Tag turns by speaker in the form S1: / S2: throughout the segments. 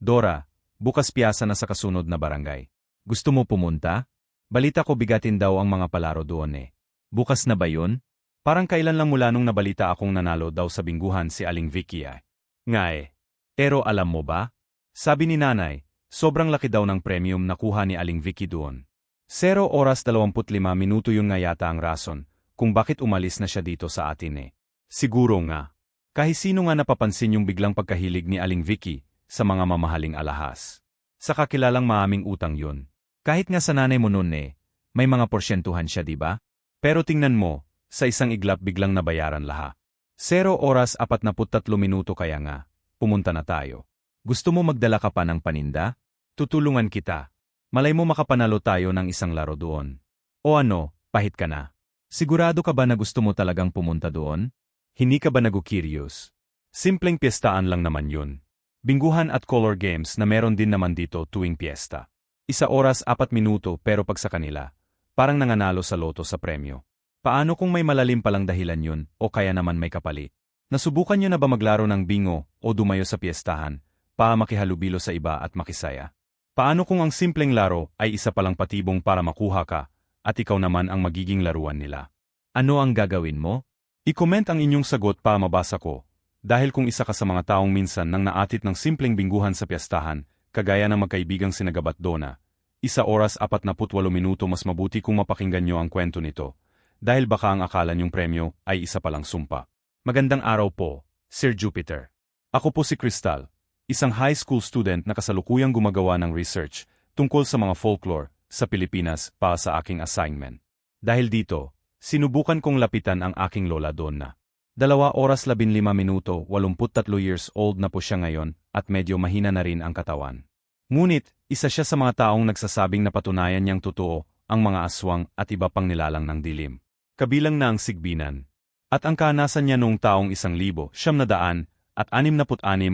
S1: Dora, bukas piyasa na sa kasunod na barangay. Gusto mo pumunta? Balita ko bigatin daw ang mga palaro doon eh. Bukas na ba yun? Parang kailan lang mula nung nabalita akong nanalo daw sa bingguhan si Aling Vicky ay. Nga eh. Pero alam mo ba? Sabi ni nanay, sobrang laki daw ng premium na kuha ni Aling Vicky doon. 0 oras 25 minuto yun nga yata ang rason kung bakit umalis na siya dito sa atin eh. Siguro nga. Kahit sino nga napapansin yung biglang pagkahilig ni Aling Vicky sa mga mamahaling alahas. Sa kakilalang maaming utang yun. Kahit nga sa nanay mo nun eh, may mga porsyentuhan siya diba? Pero tingnan mo, sa isang iglap biglang nabayaran lahat. 0 oras 43 minuto kaya nga, pumunta na tayo. Gusto mo magdala ka pa ng paninda? Tutulungan kita. Malay mo makapanalo tayo ng isang laro doon. O ano, pahit ka na. Sigurado ka ba na gusto mo talagang pumunta doon? Hindi ka ba nagu-curious? Simpleng piyestaan lang naman yun. Bingguhan at color games na meron din naman dito tuwing piyesta. 1 oras 4 minuto pero pag sa kanila, parang nanganalo sa loto sa premyo. Paano kung may malalim palang dahilan yun o kaya naman may kapalit? Nasubukan nyo na ba maglaro ng bingo o dumayo sa piyestahan para makihalubilo sa iba at makisaya? Paano kung ang simpleng laro ay isa palang patibong para makuha ka at ikaw naman ang magiging laruan nila? Ano ang gagawin mo? I-comment ang inyong sagot para mabasa ko. Dahil kung isa ka sa mga taong minsan nang naatit ng simpleng bingguhan sa piyestahan, kagaya ng magkaibigang Sinagabat Dona, 1 oras 48 minuto mas mabuti kung mapakinggan nyo ang kwento nito. Dahil baka ang akala nyong premyo ay isa palang sumpa. Magandang araw po, Sir Jupiter. Ako po si Crystal, isang high school student na kasalukuyang gumagawa ng research tungkol sa mga folklore sa Pilipinas para sa aking assignment. Dahil dito, sinubukan kong lapitan ang aking lola Donna. 2 oras 15 minuto, 83 years old na po siya ngayon at medyo mahina na rin ang katawan. Ngunit, isa siya sa mga taong nagsasabing napatunayan niyang totoo ang mga aswang at iba pang nilalang ng dilim. Kabilang na ang sigbinan. At ang kanasan niya noong taong 1,966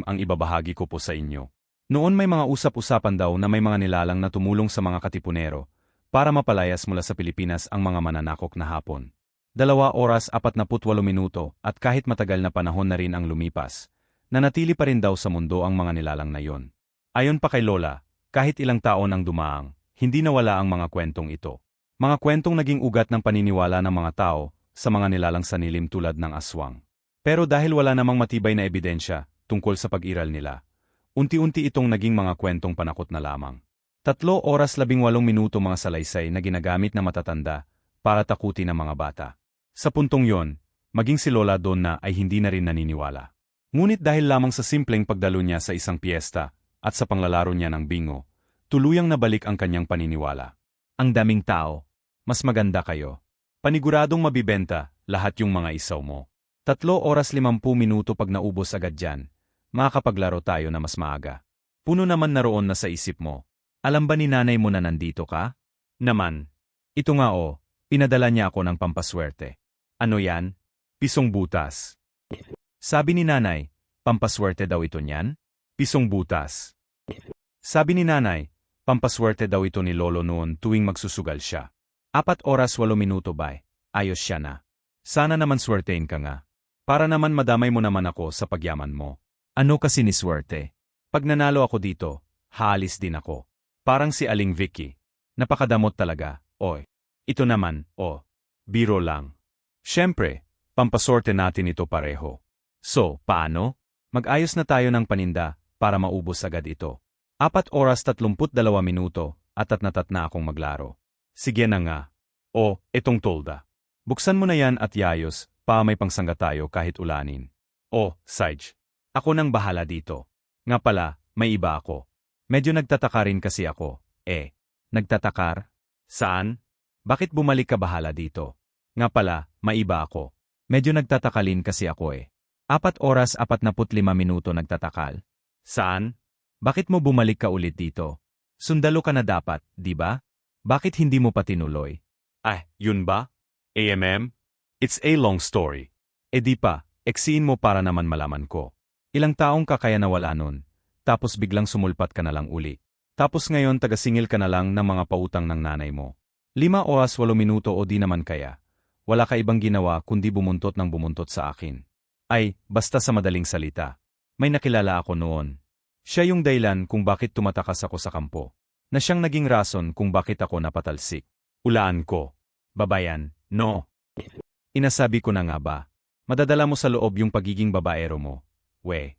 S1: ang ibabahagi ko po sa inyo. Noon may mga usap-usapan daw na may mga nilalang na tumulong sa mga katipunero para mapalayas mula sa Pilipinas ang mga mananakok na Hapon. 2 oras 48 minuto at kahit matagal na panahon na rin ang lumipas, nanatili pa rin daw sa mundo ang mga nilalang na yon. Ayon pa kay Lola, kahit ilang taon ang dumaang, hindi nawala ang mga kwentong ito. Mga kwentong naging ugat ng paniniwala ng mga tao sa mga nilalang sanilim tulad ng aswang. Pero dahil wala namang matibay na ebidensya tungkol sa pag-iral nila, unti-unti itong naging mga kwentong panakot na lamang. 3 oras 18 minuto mga salaysay na ginagamit na matatanda para takutin ang mga bata. Sa puntong yon, maging si Lola Donna ay hindi na rin naniniwala. Ngunit dahil lamang sa simpleng pagdalo niya sa isang piyesta at sa panglalaro niya ng bingo, tuluyang nabalik ang kanyang paniniwala. Ang daming tao, mas maganda kayo. Paniguradong mabibenta lahat yung mga isaw mo. 3 oras 50 minuto pag naubos agad dyan, makakapaglaro tayo na mas maaga. Puno naman naroon na sa isip mo. Alam ba ni nanay mo na nandito ka? Naman. Ito nga pinadala niya ako ng pampaswerte. Ano yan? Pisong butas. Sabi ni nanay, pampaswerte daw ito niyan? Pisong butas. Sabi ni nanay, pampaswerte daw ito ni Lolo noon tuwing magsusugal siya. 4 oras 8 minuto ba? Ayos siya na. Sana naman swertein ka nga. Para naman madamay mo naman ako sa pagyaman mo. Ano kasi ni swerte? Pag nanalo ako dito, haalis din ako. Parang si Aling Vicky. Napakadamot talaga, oy. Ito naman, biro lang. Siyempre, pampasorte natin ito pareho. So, paano? Mag-ayos na tayo ng paninda para maubos agad ito. 4 oras 32 minuto at na akong maglaro. Sige na nga. Itong tolda. Buksan mo na yan at yayos para may pangsangga tayo kahit ulanin. Sage. Ako nang bahala dito. Nga pala, may iba ako. Medyo nagtataka rin kasi ako. Nagtatakar? Saan? Bakit bumalik ka bahala dito? Nga pala, may iba ako. Medyo nagtatakalin kasi ako 4 oras 45 minuto nagtatakal. Saan? Bakit mo bumalik ka ulit dito? Sundalo ka na dapat, di ba? Bakit hindi mo pa tinuloy? Yun ba? It's a long story. Di pa, eksiin mo para naman malaman ko. Ilang taong ka kaya nawala nun, tapos biglang sumulpat ka na lang uli. Tapos ngayon tagasingil ka na lang ng mga pautang ng nanay mo. 5 oras 8 minuto o di naman kaya. Wala ka ibang ginawa kundi bumuntot ng bumuntot sa akin. Basta sa madaling salita. May nakilala ako noon. Siya yung dahilan kung bakit tumatakas ako sa kampo. Na siyang naging rason kung bakit ako napatalsik. Ulaan ko. Babayan, no. Inasabi ko na nga ba. Madadala mo sa loob yung pagiging babaero mo. 5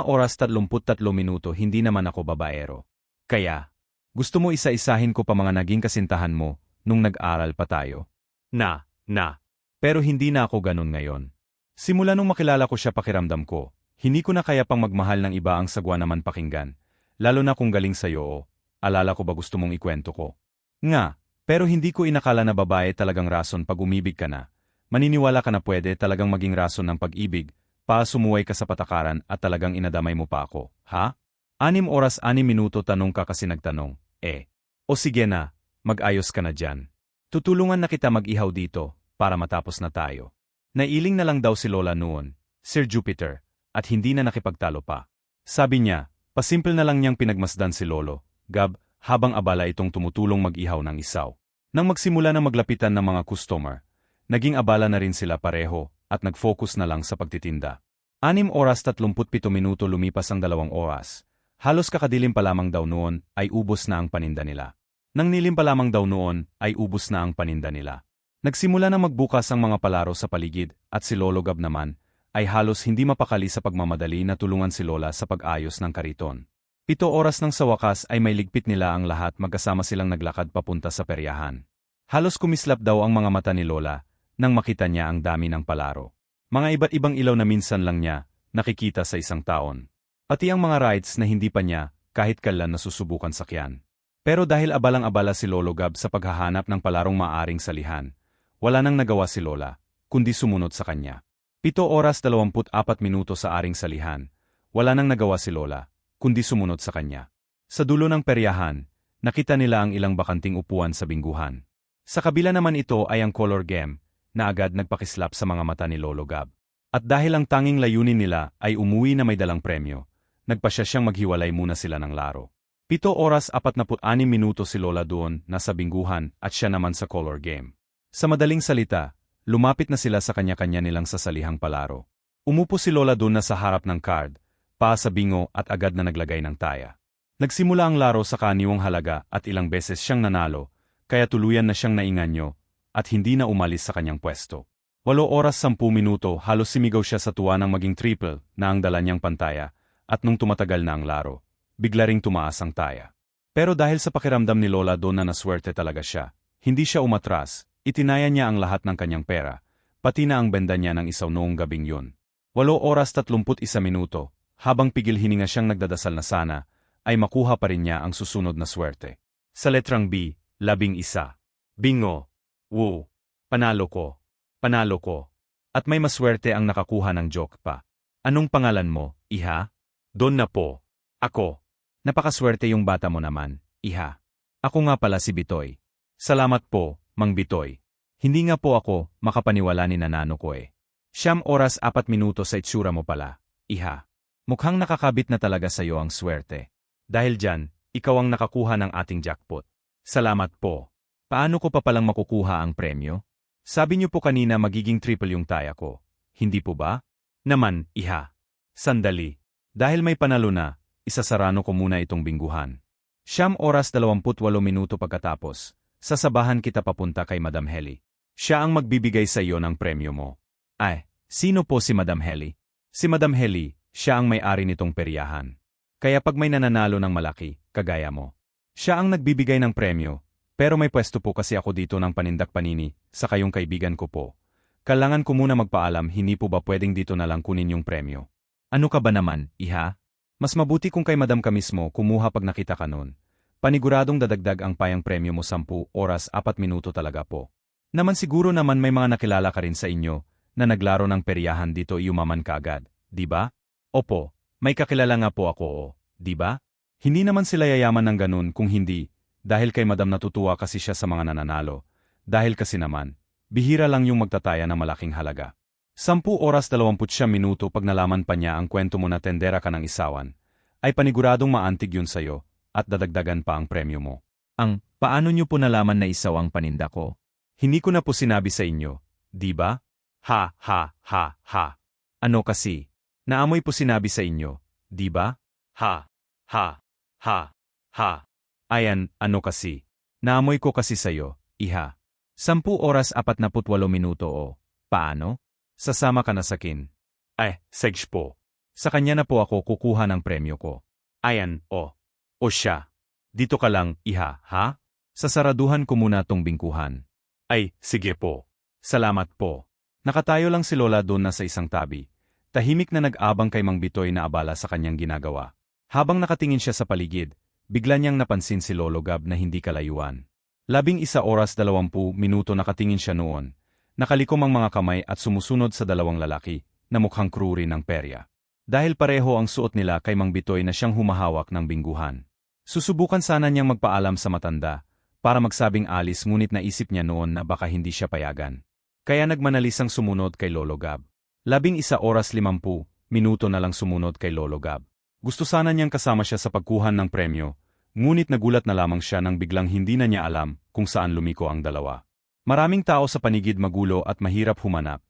S1: oras 33 minuto hindi naman ako babaero. Kaya, gusto mo isa-isahin ko pa mga naging kasintahan mo nung nag-aral pa tayo? Pero hindi na ako ganun ngayon. Simula nung makilala ko siya pakiramdam ko, hindi ko na kaya pang magmahal ng iba ang sagwa naman pakinggan. Lalo na kung galing sa'yo o, alala ko ba gusto mong ikwento ko? Nga, pero hindi ko inakala na babae talagang rason pag umibig ka na. Maniniwala ka na pwede talagang maging rason ng pag-ibig, pa sumuway ka sa patakaran at talagang inadamay mo pa ako, ha? 6 oras 6 minuto tanong ka kasi nagtanong, O sige na, mag-ayos ka na dyan. Tutulungan na kita mag-ihaw dito, para matapos na tayo. Nailing na lang daw si Lola noon, Sir Jupiter, at hindi na nakipagtalo pa. Sabi niya, pasimple na lang niyang pinagmasdan si Lolo, Gab, habang abala itong tumutulong mag-ihaw ng isaw. Nang magsimula na maglapitan ng mga customer, naging abala na rin sila pareho at nag-focus na lang sa pagtitinda. 6 oras 37 minuto lumipas ang 2 oras. Halos kakadilim pa lamang daw noon ay ubos na ang paninda nila. Nang nilim pa lamang daw noon ay ubos na ang paninda nila. Nagsimula na magbukas ang mga palaro sa paligid at si Lolo Gab naman ay halos hindi mapakali sa pagmamadali na tulungan si Lola sa pag-ayos ng kariton. 7 oras nang sa wakas ay may ligpit nila ang lahat magkasama silang naglakad papunta sa peryahan. Halos kumislap daw ang mga mata ni Lola nang makita niya ang dami ng palaro. Mga iba't ibang ilaw na minsan lang niya nakikita sa isang taon. Pati ang mga rides na hindi pa niya kahit kailan nasusubukan sakyan. Pero dahil abalang-abala si Lolo Gab sa paghahanap ng palarong maaring salihan, wala nang nagawa si Lola, kundi sumunod sa kanya. 7 oras 24 minuto sa aring salihan, wala nang nagawa si Lola, kundi sumunod sa kanya. Sa dulo ng peryahan, nakita nila ang ilang bakanting upuan sa bingguhan. Sa kabila naman ito ay ang color game, na agad nagpakislap sa mga mata ni Lolo Gab. At dahil ang tanging layunin nila ay umuwi na may dalang premyo, nagpasya siyang maghiwalay muna sila ng laro. 7 oras 46 minuto si Lola doon nasa bingguhan at siya naman sa color game. Sa madaling salita, lumapit na sila sa kanya-kanya nilang sasalihang palaro. Umupo si Lola doon na sa harap ng card, paa sa bingo at agad na naglagay ng taya. Nagsimula ang laro sa kaniwang halaga at ilang beses siyang nanalo, kaya tuluyan na siyang nainganyo at hindi na umalis sa kanyang pwesto. 8 oras 10 minuto halos simigaw siya sa tuwa ng maging triple na ang dala niyang pantaya at nung tumatagal na ang laro, bigla ring tumaas ang taya. Pero dahil sa pakiramdam ni Lola doon na naswerte talaga siya, hindi siya umatras, itinaya niya ang lahat ng kanyang pera, pati na ang benda niya ng isaw noong gabing yun. 8 oras 31 minuto, habang pigil hininga siyang nagdadasal na sana, ay makuha pa rin niya ang susunod na swerte. Sa letrang B, 11. Bingo. Woo. Panalo ko. Panalo ko. At may maswerte ang nakakuha ng joke pa. Anong pangalan mo, iha? Don na po. Ako. Napakaswerte yung bata mo naman, iha. Ako nga pala si Bitoy. Salamat po, Mang Bitoy. Hindi nga po ako makapaniwala ni nanano ko eh. 9 oras 4 minuto sa itsura mo pala, iha. Mukhang nakakabit na talaga sa'yo ang swerte. Dahil dyan, ikaw ang nakakuha ng ating jackpot. Salamat po. Paano ko pa palang makukuha ang premyo? Sabi niyo po kanina magiging triple yung taya ko. Hindi po ba? Naman, iha. Sandali. Dahil may panalo na, isasarano ko muna itong bingguhan. 9 oras 28 minuto pagkatapos, sasabahan kita papunta kay Madam Heli. Siya ang magbibigay sa iyo ng premyo mo. Ay, sino po si Madam Heli? Si Madam Heli, siya ang may-ari nitong peryahan. Kaya pag may nananalo ng malaki, kagaya mo, siya ang nagbibigay ng premyo, pero may pwesto po kasi ako dito ng panindak panini, sa kayong kaibigan ko po. Kailangan ko muna magpaalam, hindi po ba pwedeng dito na lang kunin yung premyo? Ano ka ba naman, iha? Mas mabuti kung kay madam ka mismo kumuha pag nakita ka nun. Paniguradong dadagdag ang payang premyo mo 10 oras 4 minuto talaga po. Naman siguro naman may mga nakilala ka rin sa inyo na naglaro ng peryahan dito yumaman kaagad, di ba? Opo, may kakilala nga po ako di ba? Hindi naman sila yayaman ng ganun kung hindi, dahil kay madam natutuwa kasi siya sa mga nananalo. Dahil kasi naman, bihira lang yung magtataya ng malaking halaga. 10 oras 29 minuto pag nalaman pa niya ang kwento mo na tendera ka ng isawan, ay paniguradong maantig yun sa'yo, at dadagdagan pa ang premyo mo. Paano niyo po nalaman na isaw ang paninda ko? Hindi ko na po sinabi sa inyo, di ba? Ha ha ha ha. Ano kasi? Naamoy po sinabi sa inyo, di ba? Ha, ha, ha, ha. Ayan, ano kasi? Naamoy ko kasi sa'yo, iha. 10 oras 48 minuto o, paano? Sasama ka na sakin. Ay, segs po. Sa kanya na po ako kukuha ng premyo ko. Ayan, o. O siya. Dito ka lang, iha, ha? Sasaraduhan ko muna tong bingkuhan. Ay, sige po. Salamat po. Nakatayo lang si Lola doon na sa isang tabi. Tahimik na nag-abang kay Mang Bitoy na abala sa kanyang ginagawa. Habang nakatingin siya sa paligid, bigla niyang napansin si Lolo Gab na hindi kalayuan. 11 oras 20 minuto nakatingin siya noon. Nakalikom ang mga kamay at sumusunod sa dalawang lalaki, na mukhang crew rin ng perya. Dahil pareho ang suot nila kay Mang Bitoy na siyang humahawak ng bingguhan. Susubukan sana niyang magpaalam sa matanda, para magsabing alis ngunit naisip niya noon na baka hindi siya payagan. Kaya nagmanalisang sumunod kay Lolo Gab. 11 oras 50 minuto na lang sumunod kay Lolo Gab. Gusto sana niyang kasama siya sa pagkuhan ng premyo, ngunit nagulat na lamang siya nang biglang hindi na niya alam kung saan lumiko ang dalawa. Maraming tao sa panigid magulo at mahirap humanap,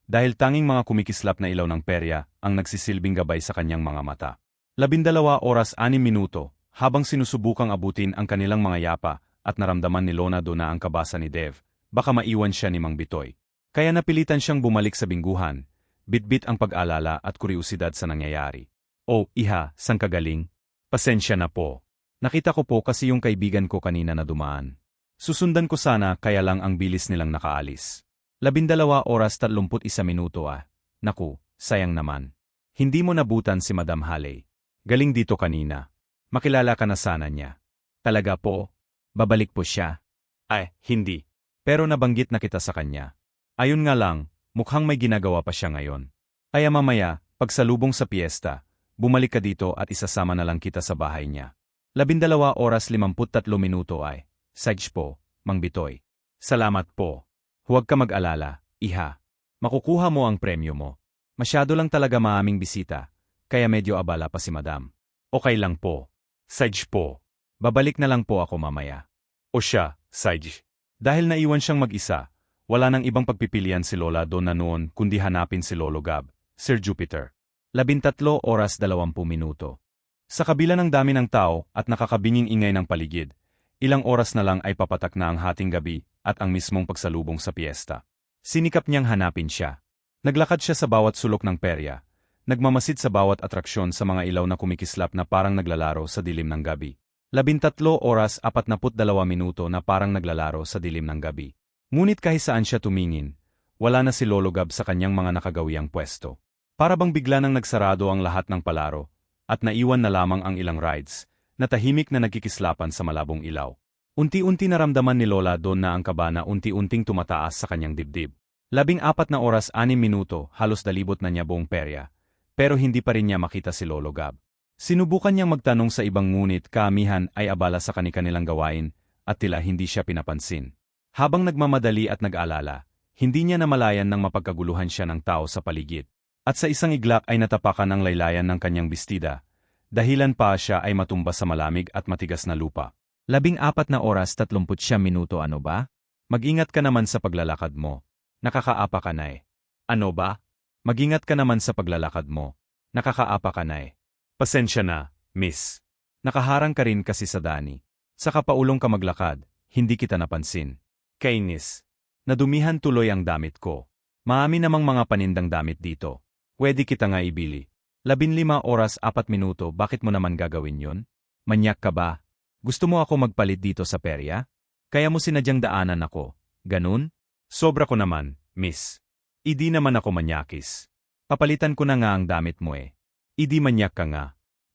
S1: dahil tanging mga kumikislap na ilaw ng perya ang nagsisilbing gabay sa kanyang mga mata. 12 oras 6 minuto, habang sinusubukang abutin ang kanilang mga yapa at naramdaman ni Leonardo na ang kabasa ni Dev, baka maiwan siya ni Mang Bitoy. Kaya napilitan siyang bumalik sa bingguhan, bitbit ang pag-alala at kuryosidad sa nangyayari. Oh, iha, saan ka galing? Pasensya na po. Nakita ko po kasi yung kaibigan ko kanina na dumaan. Susundan ko sana kaya lang ang bilis nilang nakaalis. 12 oras 31 minuto ah. Naku, sayang naman. Hindi mo nabutan si Madam Halley. Galing dito kanina. Makilala ka na sana niya. Talaga po? Babalik po siya? Ay, hindi. Pero nabanggit na kita sa kanya. Ayun nga lang, mukhang may ginagawa pa siya ngayon. Kaya mamaya, pagsalubong sa piyesta, bumalik ka dito at isasama na lang kita sa bahay niya. 12 oras 53 minuto ay, Sage po, Mang Bitoy. Salamat po. Huwag ka mag-alala, iha. Makukuha mo ang premyo mo. Masyado lang talaga maaming bisita, kaya medyo abala pa si Madam. Okay lang po. Sage po. Babalik na lang po ako mamaya. O siya, Sage. Dahil naiwan siyang mag-isa, wala nang ibang pagpipilian si Lola doon na noon kundi hanapin si Lolo Gab, Sir Jupiter. 13 oras 20 minuto. Sa kabila ng dami ng tao at nakakabinging ingay ng paligid, ilang oras na lang ay papatak na ang hating gabi at ang mismong pagsalubong sa piyesta. Sinikap niyang hanapin siya. Naglakad siya sa bawat sulok ng perya, nagmamasid sa bawat atraksyon sa mga ilaw na kumikislap na parang naglalaro sa dilim ng gabi. 13 oras 42 minuto na parang naglalaro sa dilim ng gabi. Ngunit kahit saan siya tumingin, wala na si Lolo Gab sa kanyang mga nakagawiang pwesto. Para bang bigla nang nagsarado ang lahat ng palaro, at naiwan na lamang ang ilang rides, na tahimik na nagkikislapan sa malabong ilaw. Unti-unti naramdaman ni Lola doon na ang kaba na unti-unting tumataas sa kanyang dibdib. 14 oras 6 minuto, halos dalibot na niya buong perya, pero hindi pa rin niya makita si Lolo Gab. Sinubukan niyang magtanong sa ibang ngunit kaamihan ay abala sa kanilang gawain, at tila hindi siya pinapansin. Habang nagmamadali at nag-alala, hindi niya namalayan nang mapagkaguluhan siya ng tao sa paligid. At sa isang iglap ay natapakan ang laylayan ng kanyang bestida, dahilan pa siya ay matumba sa malamig at matigas na lupa. 14 oras 39 minuto ano ba? Mag-ingat ka naman sa paglalakad mo. Nakakaapa ka na eh. Ano ba? Mag-ingat ka naman sa paglalakad mo. Nakakaapa ka na eh. Pasensya na, miss. Nakaharang ka rin kasi sa dani. Saka paulong ka maglakad, hindi kita napansin. Kainis. Nadumihan tuloy ang damit ko. Maami namang mga panindang damit dito. Pwede kita nga ibili. 15 oras 4 minuto, bakit mo naman gagawin yon? Manyak ka ba? Gusto mo ako magpalit dito sa perya? Kaya mo sinadyang daanan ako, ganun? Sobra ko naman, miss. Idi naman ako manyakis. Papalitan ko na nga ang damit mo eh. Idi manyak ka nga.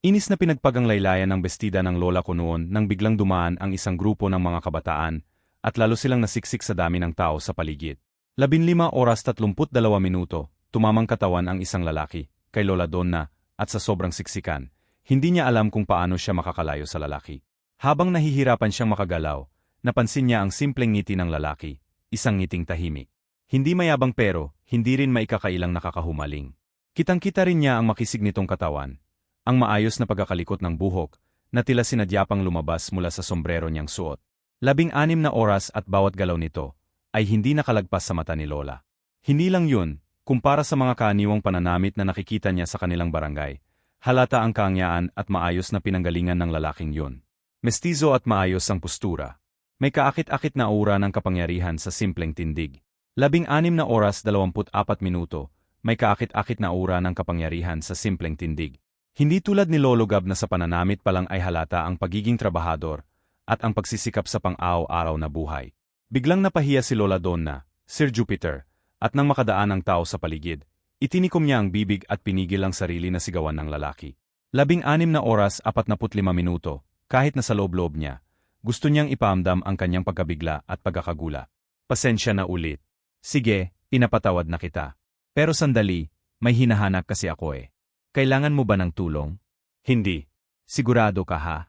S1: Inis na pinagpagang laylayan ng bestida ng lola ko noon nang biglang dumaan ang isang grupo ng mga kabataan at lalo silang nasiksik sa dami ng tao sa paligid. 15 oras 32 minuto, tumamang katawan ang isang lalaki, kay Lola Donna, at sa sobrang siksikan, hindi niya alam kung paano siya makakalayo sa lalaki. Habang nahihirapan siyang makagalaw, napansin niya ang simpleng ngiti ng lalaki, isang ngiting tahimik. Hindi mayabang pero, hindi rin maikakailang nakakahumaling. Kitang-kita rin niya ang makisig nitong katawan, ang maayos na pagkakalikot ng buhok, na tila sinadyapang lumabas mula sa sombrero niyang suot. 16 na oras at bawat galaw nito, ay hindi nakalagpas sa mata ni Lola. Hindi lang yun, kumpara sa mga kaaniwang pananamit na nakikita niya sa kanilang barangay, Halata ang kaangyaan at maayos na pinanggalingan ng lalaking yun. Mestizo at maayos ang postura. May kaakit-akit na aura ng kapangyarihan sa simpleng tindig. 16 na oras 24 minuto, may kaakit-akit na aura ng kapangyarihan sa simpleng tindig. Hindi tulad ni Lolo Gab na sa pananamit pa lang ay halata ang pagiging trabahador at ang pagsisikap sa pang-araw-araw na buhay. Biglang napahiya si Lola Donna, Sir Jupiter, at nang makadaan ang tao sa paligid, itinikom niya ang bibig at pinigil ang sarili na sigawan ng lalaki. 16 na oras 45 minuto, kahit na sa loob-loob niya, gusto niyang ipaamdam ang kanyang pagkabigla at pagkakagula. Pasensya na ulit. Sige, pinapatawad na kita. Pero sandali, may hinahanap kasi ako eh. Kailangan mo ba ng tulong? Hindi. Sigurado ka ha?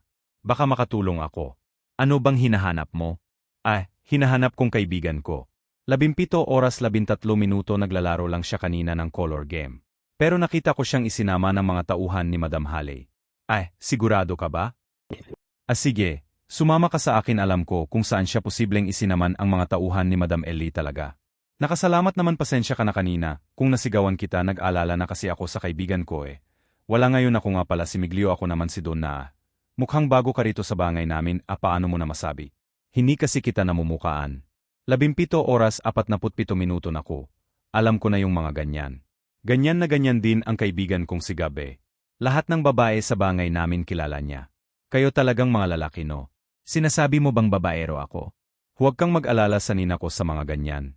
S1: Baka makatulong ako. Ano bang hinahanap mo? Hinahanap kong kaibigan ko. 17 oras 13 minuto naglalaro lang siya kanina ng color game. Pero nakita ko siyang isinama ng mga tauhan ni Madam Halley. Sigurado ka ba? Sige, sumama ka sa akin, alam ko kung saan siya posibleng isinaman ang mga tauhan ni Madam Ellie talaga. Nakasalamat naman, pasensya ka na kanina, kung nasigawan kita, nag-alala na kasi ako sa kaibigan ko eh. Wala ngayon ako nga pala, si Miglio, ako naman si Donna. Mukhang bago ka rito sa bangay namin, paano mo na masabi? Hindi kasi kita namumukaan. 17 oras 47 minuto na ko. Alam ko na yung mga ganyan. Ganyan na ganyan din ang kaibigan kong si Gabe. Lahat ng babae sa bangay namin kilala niya. Kayo talagang mga lalaki, no? Sinasabi mo bang babaero ako? Huwag kang mag-alala, sanina ko sa mga ganyan.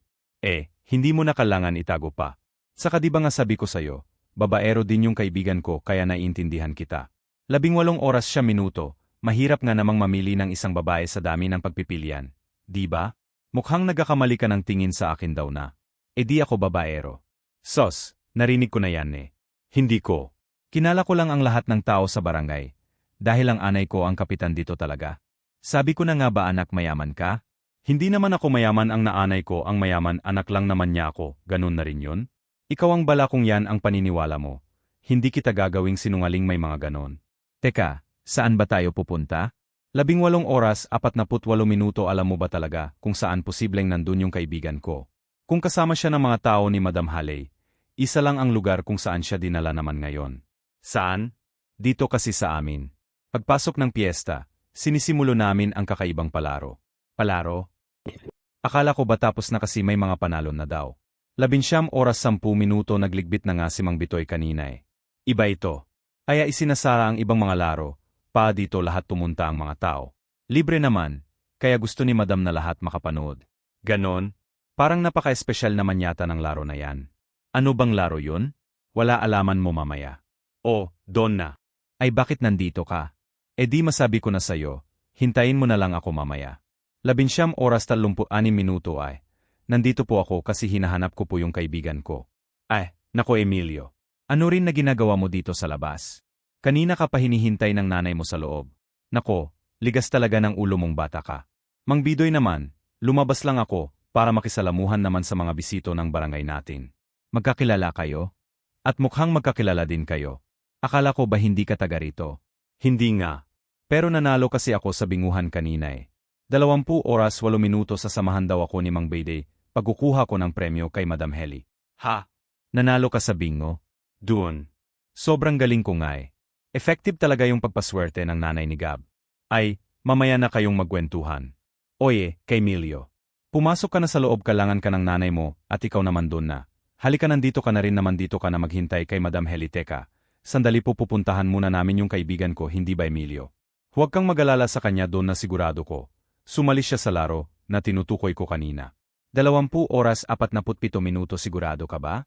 S1: Hindi mo na kailangan itago pa. Saka di ba nga sabi ko sa'yo, babaero din yung kaibigan ko kaya naiintindihan kita. 18 oras 7 minuto, mahirap nga namang mamili ng isang babae sa dami ng pagpipilian. Di ba? Mukhang nagkakamali ka ng tingin sa akin daw na. Di ako babaero. Sos, narinig ko na yan eh. Hindi ko. Kinala ko lang ang lahat ng tao sa barangay. Dahil ang anay ko ang kapitan dito talaga. Sabi ko na nga ba, anak, mayaman ka? Hindi naman ako mayaman, ang naanay ko ang mayaman, anak lang naman niya ako, ganun na rin yun? Ikaw ang bala kung yan ang paniniwala mo. Hindi kita gagawing sinungaling, may mga ganon. Teka, saan ba tayo pupunta? 18 oras 48 minuto, alam mo ba talaga kung saan posibleng nandun yung kaibigan ko? Kung kasama siya ng mga tao ni Madam Halley, isa lang ang lugar kung saan siya dinala naman ngayon. Saan? Dito kasi sa amin. Pagpasok ng piyesta, sinisimulo namin ang kakaibang palaro. Palaro? Akala ko ba tapos na kasi may mga panalon na daw. 19 oras 10 minuto nagligbit na nga si Mang Bitoy kanina eh. Iba ito. Kaya isinasara ang ibang mga laro, pa dito lahat pumunta ang mga tao. Libre naman, kaya gusto ni Madam na lahat makapanood. Ganon? Parang napaka-espesyal naman yata ng laro na yan. Ano bang laro yun? Wala, alaman mo mamaya. Donna. Ay, bakit nandito ka? Di masabi ko na sa'yo, hintayin mo na lang ako mamaya. 19 oras 36 minuto ay. Nandito po ako kasi hinahanap ko po yung kaibigan ko. Nako Emilio. Ano rin na ginagawa mo dito sa labas? Kanina ka pa hinihintay ng nanay mo sa loob. Nako, ligas talaga ng ulo mong bata ka. Mang Bidoy naman, lumabas lang ako para makisalamuhan naman sa mga bisito ng barangay natin. Magkakilala kayo? At mukhang magkakilala din kayo. Akala ko ba hindi ka taga rito? Hindi nga. Pero nanalo kasi ako sa binguhan kanina eh. 20 oras 8 minuto sasamahan daw ako ni Mang Bidoy pagkukuha ko ng premyo kay Madam Halley. Ha? Nanalo ka sa bingo? Doon. Sobrang galing ko nga eh. Effective talaga yung pagpaswerte ng nanay ni Gab. Mamaya na kayong magkwentuhan. Oye, kay Emilio. Pumasok ka na sa loob, kailangan ka ng nanay mo at ikaw naman doon na. Halika, nandito ka na rin naman, dito ka na maghintay kay Madam Halley. Teka, sandali po, pupuntahan muna namin yung kaibigan ko, hindi ba Emilio? Huwag kang mag-alala sa kanya, doon na sigurado ko. Sumali siya sa laro na tinutukoy ko kanina. 20 oras 47 minuto, sigurado ka ba?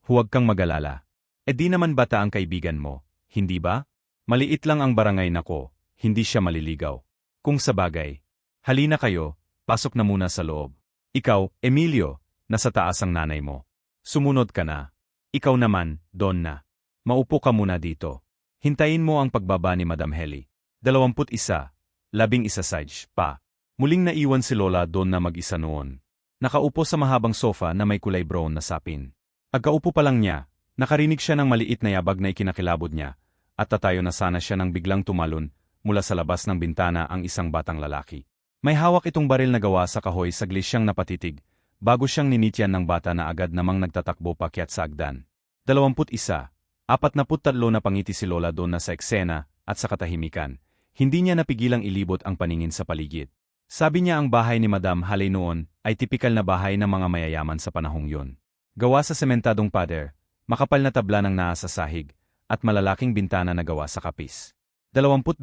S1: Huwag kang mag-alala. Di naman bata ang kaibigan mo, hindi ba? Maliit lang ang barangay nako, hindi siya maliligaw. Kung sa bagay. Halina kayo, pasok na muna sa loob. Ikaw, Emilio, nasa taas ang nanay mo. Sumunod ka na. Ikaw naman, Donna. Maupo ka muna dito. Hintayin mo ang pagbaba ni Madam Halley. 21, 11 Saj, pa. Muling naiwan si Lola Donna mag-isa noon. Nakaupo sa mahabang sofa na may kulay brown na sapin. Agkaupo pa lang niya, nakarinig siya ng maliit na yabag na ikinakilabot niya, at tatayo na sana siya nang biglang tumalon mula sa labas ng bintana ang isang batang lalaki. May hawak itong baril na gawa sa kahoy, saglit siyang napatitig, bago siyang ninityan ng bata na agad namang nagtatakbo pakyat sa agdan. 21, 43 na pangiti si Lola Donna sa eksena at sa katahimikan. Hindi niya napigilang ilibot ang paningin sa paligid. Sabi niya ang bahay ni Madam Haley noon ay tipikal na bahay ng mga mayayaman sa panahong yun. Gawa sa sementadong pader, makapal na tabla ng naasa sahig, at malalaking bintana na gawa sa kapis. 22.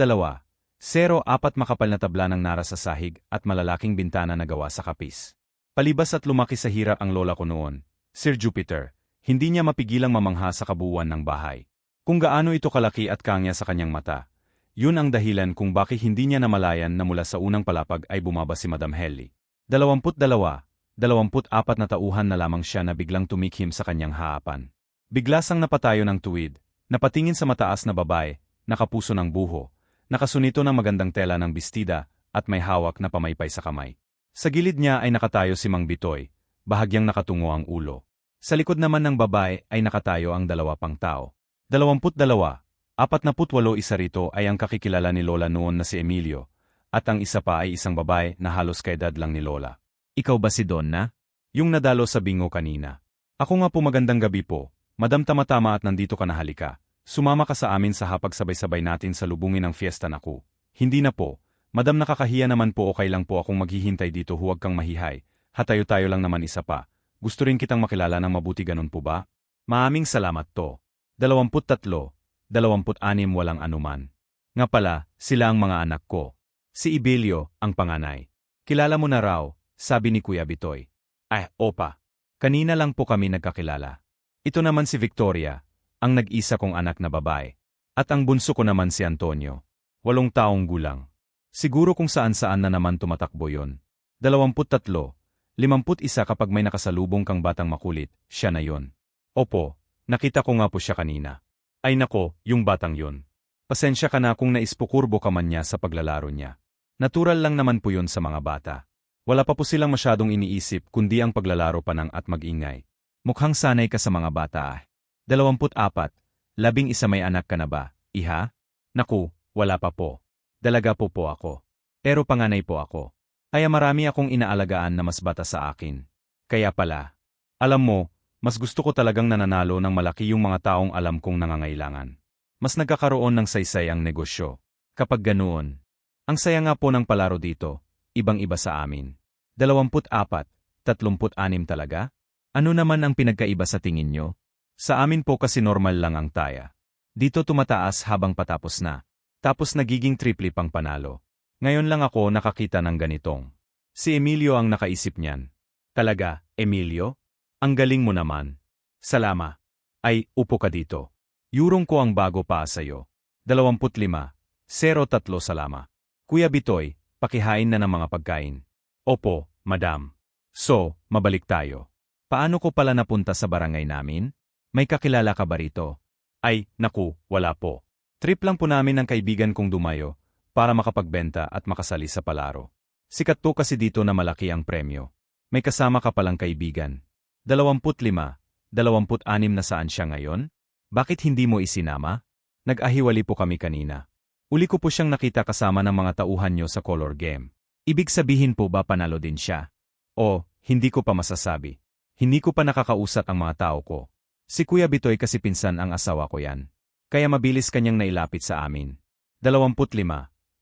S1: 04 makapal na tabla ng nara sa sahig at malalaking bintana na gawa sa kapis. Palibas at lumaki sa hirap ang lola ko noon, Sir Jupiter, hindi niya mapigilang mamangha sa kabuuan ng bahay. Kung gaano ito kalaki at kangya sa kanyang mata, yun ang dahilan kung bakit hindi niya namalayan na mula sa unang palapag ay bumaba si Madam Haley. 22, 24 na tauhan na lamang siya na biglang tumikhim sa kanyang haapan. Biglasang napatayo ng tuwid, napatingin sa mataas na babae, nakapuso ng buho, nakasunito ng magandang tela ng bestida, at may hawak na pamaypay sa kamay. Sa gilid niya ay nakatayo si Mang Bitoy, bahagyang nakatungo ang ulo. Sa likod naman ng babae ay nakatayo ang dalawa pang tao. 22, 48 isa rito ay ang kakikilala ni Lola noon na si Emilio, at ang isa pa ay isang babae na halos kaedad lang ni Lola. Ikaw ba si Donna? Yung nadalo sa bingo kanina. Ako nga po, magandang gabi po, Madam, tama-tama at nandito ka na, halika. Sumama ka sa amin sa hapagsabay-sabay natin sa lubungin ng fiesta naku. Hindi na po, Madam, nakakahiya naman po, okay lang po akong maghihintay dito, huwag kang mahihay. Hatayo-tayo lang naman isa pa. Gusto rin kitang makilala ng mabuti, ganun po ba? Maaming salamat to. 23, 26 walang anuman. Nga pala, sila ang mga anak ko. Si Ibelio, ang panganay. Kilala mo na raw, sabi ni Kuya Bitoy. Opa. Kanina lang po kami nagkakilala. Ito naman si Victoria, ang nag-isa kong anak na babae. At ang bunso ko naman si Antonio. 8 taong gulang. Siguro kung saan-saan na naman tumatakbo yon. 23, 51 kapag may nakasalubong kang batang makulit, siya na yon. Opo, nakita ko nga po siya kanina. Ay nako, yung batang yun. Pasensya ka na kung naispukurbo ka man niya sa paglalaro niya. Natural lang naman po yun sa mga bata. Wala pa po silang masyadong iniisip kundi ang paglalaro pa ng at mag-ingay. Mukhang sanay ka sa mga bata 24, 11 may anak ka na ba, iha? Naku, wala pa po. Dalaga po ako. Pero panganay po ako. Kaya marami akong inaalagaan na mas bata sa akin. Kaya pala. Alam mo, mas gusto ko talagang nananalo ng malaki yung mga taong alam kong nangangailangan. Mas nagkakaroon ng saysay ang negosyo. Kapag ganoon. Ang saya nga po ng palaro dito, ibang-iba sa amin. 24, 36 talaga? Ano naman ang pinagkaiba sa tingin nyo? Sa amin po kasi normal lang ang taya. Dito tumataas habang patapos na. Tapos nagiging triple pang panalo. Ngayon lang ako nakakita ng ganitong. Si Emilio ang nakaisip niyan. Talaga, Emilio? Ang galing mo naman. Salama. Ay, upo ka dito. Yurong ko ang bago pa sa'yo. 25, 03 salama. Kuya Bitoy, pakihain na ng mga pagkain. Opo, madam. So, mabalik tayo. Paano ko pala napunta sa barangay namin? May kakilala ka ba rito? Ay, naku, wala po. Trip lang po namin ng kaibigan kong dumayo para makapagbenta at makasali sa palaro. Sikat po kasi dito na malaki ang premyo. May kasama ka palang kaibigan. 25, 26 na saan siya ngayon? Bakit hindi mo isinama? Nag-ahiwali po kami kanina. Uli ko po siyang nakita kasama ng mga tauhan nyo sa color game. Ibig sabihin po ba panalo din siya? O, hindi ko pa masasabi. Hindi ko pa nakakausap ang mga tao ko. Si Kuya Bitoy kasi pinsan ang asawa ko yan. Kaya mabilis kanyang nailapit sa amin. 25,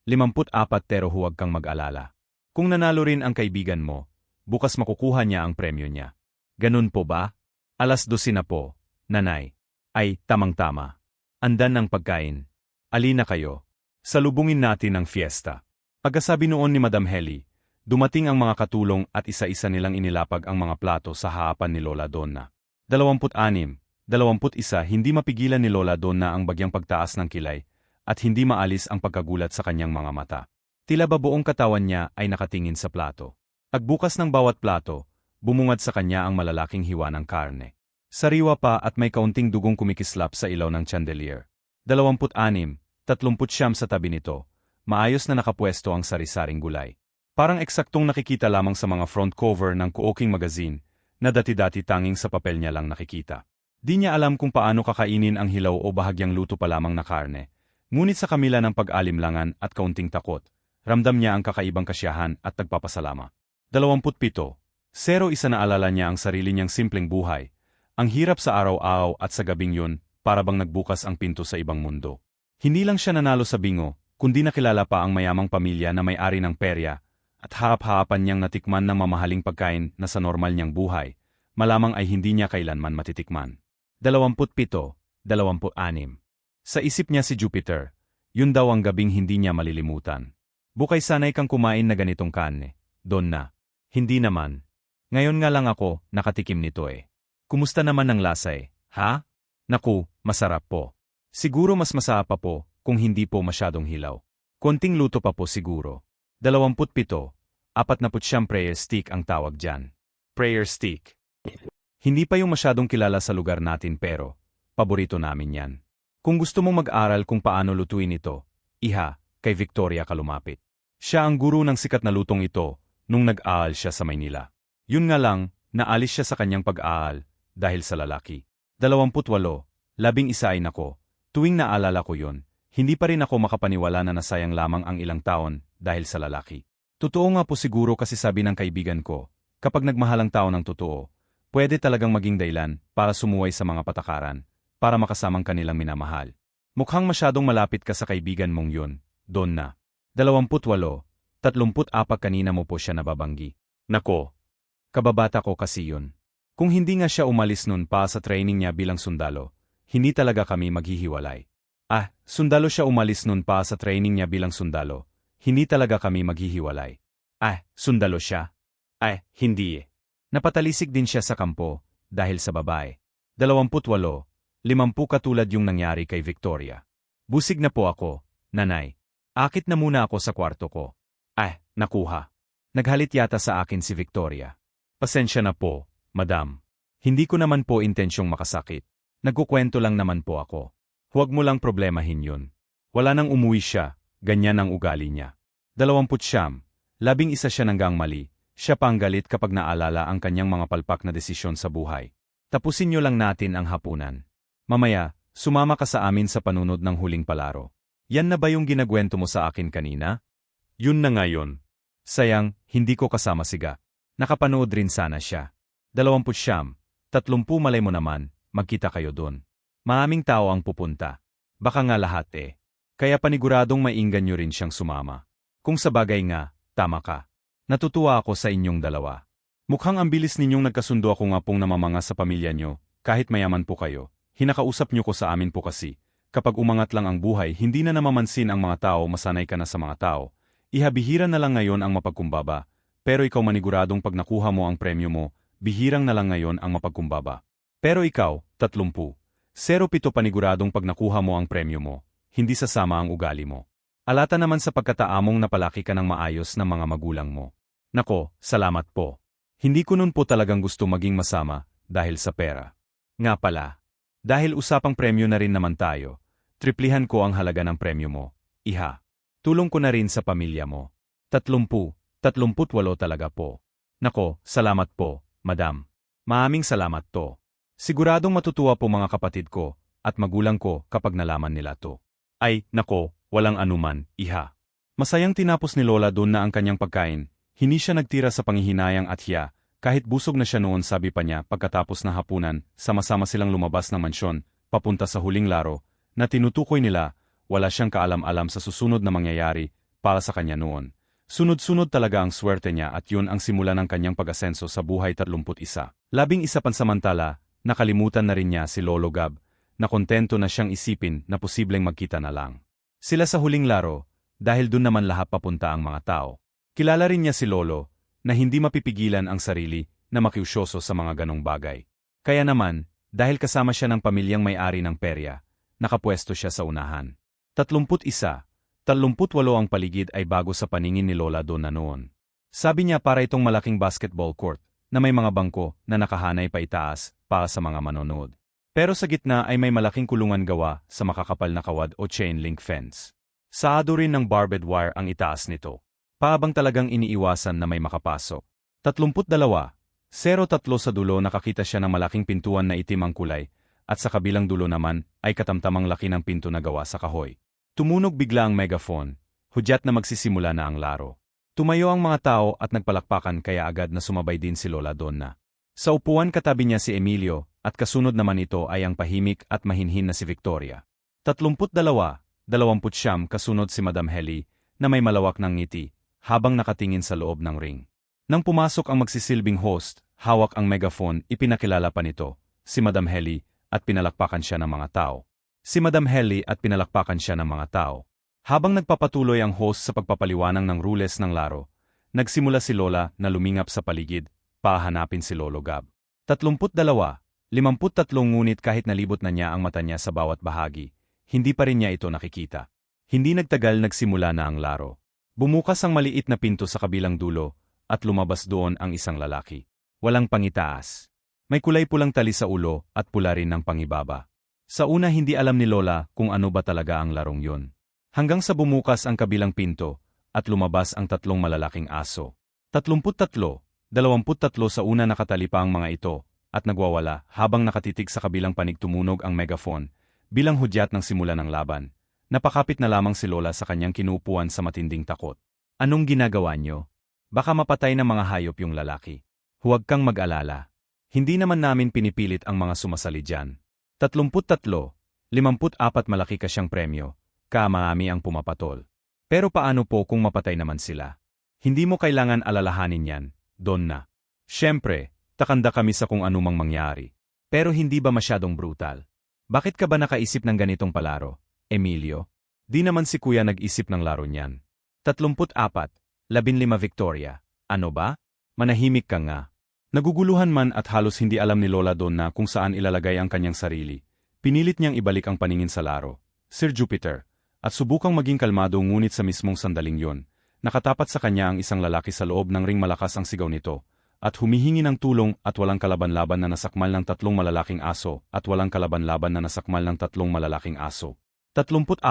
S1: 54 pero huwag kang mag-alala. Kung nanalo rin ang kaibigan mo, bukas makukuha niya ang premyo niya. Ganun po ba? 12 na po, nanay. Ay, tamang-tama. Andan ng pagkain. Alina kayo. Salubungin natin ang fiesta. Pagkasabi noon ni Madam Haley, dumating ang mga katulong at isa-isa nilang inilapag ang mga plato sa harapan ni Lola Donna. 26, 21 hindi mapigilan ni Lola Donna ang bagyang pagtaas ng kilay at hindi maalis ang pagkagulat sa kanyang mga mata. Tila ba buong katawan niya ay nakatingin sa plato. Pagbukas ng bawat plato, bumungad sa kanya ang malalaking hiwa ng karne. Sariwa pa at may kaunting dugong kumikislap sa ilaw ng chandelier. 26, 39 sa tabi nito, maayos na nakapwesto ang sari-saring gulay. Parang eksaktong nakikita lamang sa mga front cover ng Kuoking magazine na dati-dati tanging sa papel niya lang nakikita. Di niya alam kung paano kakainin ang hilaw o bahagyang luto pa lamang na karne. Ngunit sa kamila ng pag-alimlangan at kaunting takot, ramdam niya ang kakaibang kasiyahan at nagpapasalama. 27, 01 na alala niya ang sarili niyang simpleng buhay. Ang hirap sa araw-araw at sa gabing yun, para bang nagbukas ang pinto sa ibang mundo. Hindi lang siya nanalo sa bingo, kundi nakilala pa ang mayamang pamilya na may-ari ng perya, at harap-harapan niyang natikman ng mamahaling pagkain na sa normal niyang buhay, malamang ay hindi niya kailanman matitikman. 27, 26. Sa isip niya si Jupiter, yun daw ang gabing hindi niya malilimutan. Bukay sanay kang kumain na ganitong karne, Donna. Hindi naman. Ngayon nga lang ako nakatikim nito eh. Kumusta naman ang lasa eh, ha? Naku, masarap po. Siguro mas masarap pa po kung hindi po masyadong hilaw. Konting luto pa po siguro. 27, 49 prayer stick ang tawag dyan. Prayer stick. Hindi pa yung masyadong kilala sa lugar natin pero, paborito namin yan. Kung gusto mong mag-aral kung paano lutuin ito, iha, kay Victoria ka lumapit. Siya ang guro ng sikat na lutong ito nung nag-aaral siya sa Maynila. Yun nga lang, naalis siya sa kanyang pag-aaral dahil sa lalaki. 28, 11 ay nako. Tuwing naalala ko yun, hindi pa rin ako makapaniwala na nasayang lamang ang ilang taon dahil sa lalaki. Totoo nga po siguro kasi sabi ng kaibigan ko, kapag nagmahal ang tao ng totoo, pwede talagang maging dahilan para sumuway sa mga patakaran, para makasamang kanilang minamahal. Mukhang masyadong malapit ka sa kaibigan mong yun, Donna. 28, 34 kanina mo po siya nababanggi. Nako, kababata ko kasi yun. Kung hindi nga siya umalis nun pa sa training niya bilang sundalo, hindi talaga kami maghihiwalay. Sundalo siya umalis nun pa sa training niya bilang sundalo. Hindi talaga kami maghihiwalay. Sundalo siya? Hindi eh. Napatalisik din siya sa kampo, dahil sa babae. 28, 50 katulad yung nangyari kay Victoria. Busig na po ako, nanay. Akit na muna ako sa kwarto ko. Nakuha. Naghalit yata sa akin si Victoria. Pasensya na po, madam. Hindi ko naman po intensyong makasakit. Nagkukwento lang naman po ako. Huwag mo lang problemahin yun. Wala nang umuwi siya, ganyan ang ugali niya. 20, 11 siya nanggang mali. Siya pang galit kapag naalala ang kanyang mga palpak na desisyon sa buhay. Tapusin niyo lang natin ang hapunan. Mamaya, sumama ka sa amin sa panunod ng huling palaro. Yan na ba yung ginagwento mo sa akin kanina? Yun na ngayon. Sayang, hindi ko kasama siga. Nakapanood rin sana siya. 20, 30 malay mo naman, magkita kayo dun. Maaming tao ang pupunta. Baka nga lahat eh. Kaya paniguradong mainggan nyo rin siyang sumama. Kung sa bagay nga, tama ka. Natutuwa ako sa inyong dalawa. Mukhang ang bilis ninyong nagkasundo ako nga pong namamanga sa pamilya nyo, kahit mayaman po kayo. Hinakausap nyo ko sa amin po kasi. Kapag umangat lang ang buhay, hindi na namamansin ang mga tao, masanay ka na sa mga tao. Ihabihira na lang ngayon ang mapagkumbaba. Pero ikaw maniguradong pag nakuha mo ang premyo mo, bihirang na lang ngayon ang mapagkumbaba. Pero ikaw, 30. 07 paniguradong pag nakuha mo ang premyo mo, hindi sasama ang ugali mo. Alata naman sa pagkataamong napalaki ka ng maayos ng mga magulang mo. Nako, salamat po. Hindi ko nun po talagang gusto maging masama dahil sa pera. Nga pala, dahil usapang premyo na rin naman tayo, triplihan ko ang halaga ng premyo mo, iha. Tulong ko na rin sa pamilya mo. 30, 38 talaga po. Nako, salamat po, madam. Maaming salamat to. Siguradong matutuwa po mga kapatid ko at magulang ko kapag nalaman nila to. Nako, walang anuman, iha. Masayang tinapos ni Lola doon na ang kanyang pagkain. Hindi siya nagtira sa panghihinayang at hiya, kahit busog na siya noon sabi pa niya pagkatapos na hapunan, sama-sama silang lumabas ng mansyon, papunta sa huling laro, na tinutukoy nila, wala siyang kaalam-alam sa susunod na mangyayari para sa kanya noon. Sunod-sunod talaga ang swerte niya at yun ang simula ng kanyang pag-asenso sa buhay 31. 11 pansamantala, nakalimutan na rin niya si Lolo Gab, na kontento na siyang isipin na posibleng magkita na lang. Sila sa huling laro, dahil dun naman lahat papunta ang mga tao. Kilala rin niya si Lolo, na hindi mapipigilan ang sarili na makiusyoso sa mga ganong bagay. Kaya naman, dahil kasama siya ng pamilyang may-ari ng perya, nakapwesto siya sa unahan. 31, 38 ang paligid ay bago sa paningin ni Lola doon na noon. Sabi niya para itong malaking basketball court, na may mga bangko na nakahanay pa itaas para sa mga manonood. Pero sa gitna ay may malaking kulungan gawa sa makakapal na kawad o chain link fence. Saado rin ng barbed wire ang itaas nito. Paabang talagang iniiwasan na may makapasok. 32, 03 sa dulo nakakita siya ng malaking pintuan na itim ang kulay, at sa kabilang dulo naman ay katamtamang laki ng pinto na gawa sa kahoy. Tumunog bigla ang megaphone, hudyat na magsisimula na ang laro. Tumayo ang mga tao at nagpalakpakan kaya agad na sumabay din si Lola Donna. Sa upuan katabi niya si Emilio at kasunod naman ito ay ang tahimik at mahinhin na si Victoria. 32, 29 kasunod si Madam Heli na may malawak ng ngiti habang nakatingin sa loob ng ring. Nang pumasok ang magsisilbing host, hawak ang megaphone, ipinakilala pa nito, si Madam Heli, at pinalakpakan siya ng mga tao. Si Madam Heli at pinalakpakan siya ng mga tao. Habang nagpapatuloy ang host sa pagpapaliwanag ng rules ng laro, nagsimula si Lola na lumingap sa paligid, pahanapin si Lolo Gab. 32, 53 ngunit kahit nalibot na niya ang mata niya sa bawat bahagi, hindi pa rin niya ito nakikita. Hindi nagtagal nagsimula na ang laro. Bumukas ang maliit na pinto sa kabilang dulo, at lumabas doon ang isang lalaki. Walang pangitaas. May kulay pulang tali sa ulo at pula rin ng pangibaba. Sa una hindi alam ni Lola kung ano ba talaga ang larong yun. Hanggang sa bumukas ang kabilang pinto, at lumabas ang tatlong malalaking aso. 33, 23 sa una nakatali pa ang mga ito, at nagwawala habang nakatitig sa kabilang panig tumunog ang megaphone, bilang hudyat ng simula ng laban. Napakapit na lamang si Lola sa kanyang kinuupuan sa matinding takot. Anong ginagawa niyo? Baka mapatay ng mga hayop yung lalaki. Huwag kang mag-alala. Hindi naman namin pinipilit ang mga sumasali dyan. 33, 54 malaki ka siyang premyo. Marami ang pumapatol. Pero paano po kung mapatay naman sila? Hindi mo kailangan alalahanin yan, Donna. Siyempre, takanda kami sa kung anumang mangyari. Pero hindi ba masyadong brutal? Bakit ka ba nakaisip ng ganitong palaro, Emilio? Di naman si Kuya nag-isip ng laro niyan. 34, 15 Victoria. Ano ba? Manahimik ka nga. Naguguluhan man at halos hindi alam ni Lola Donna kung saan ilalagay ang kanyang sarili. Pinilit niyang ibalik ang paningin sa laro, Sir Jupiter, at subukang maging kalmado ngunit sa mismong sandaling yon, nakatapat sa kanya ang isang lalaki sa loob ng ring. Malakas ang sigaw nito, at humihingi ng tulong at walang kalaban-laban na nasakmal ng tatlong malalaking aso at walang kalaban-laban na nasakmal ng tatlong malalaking aso. 34,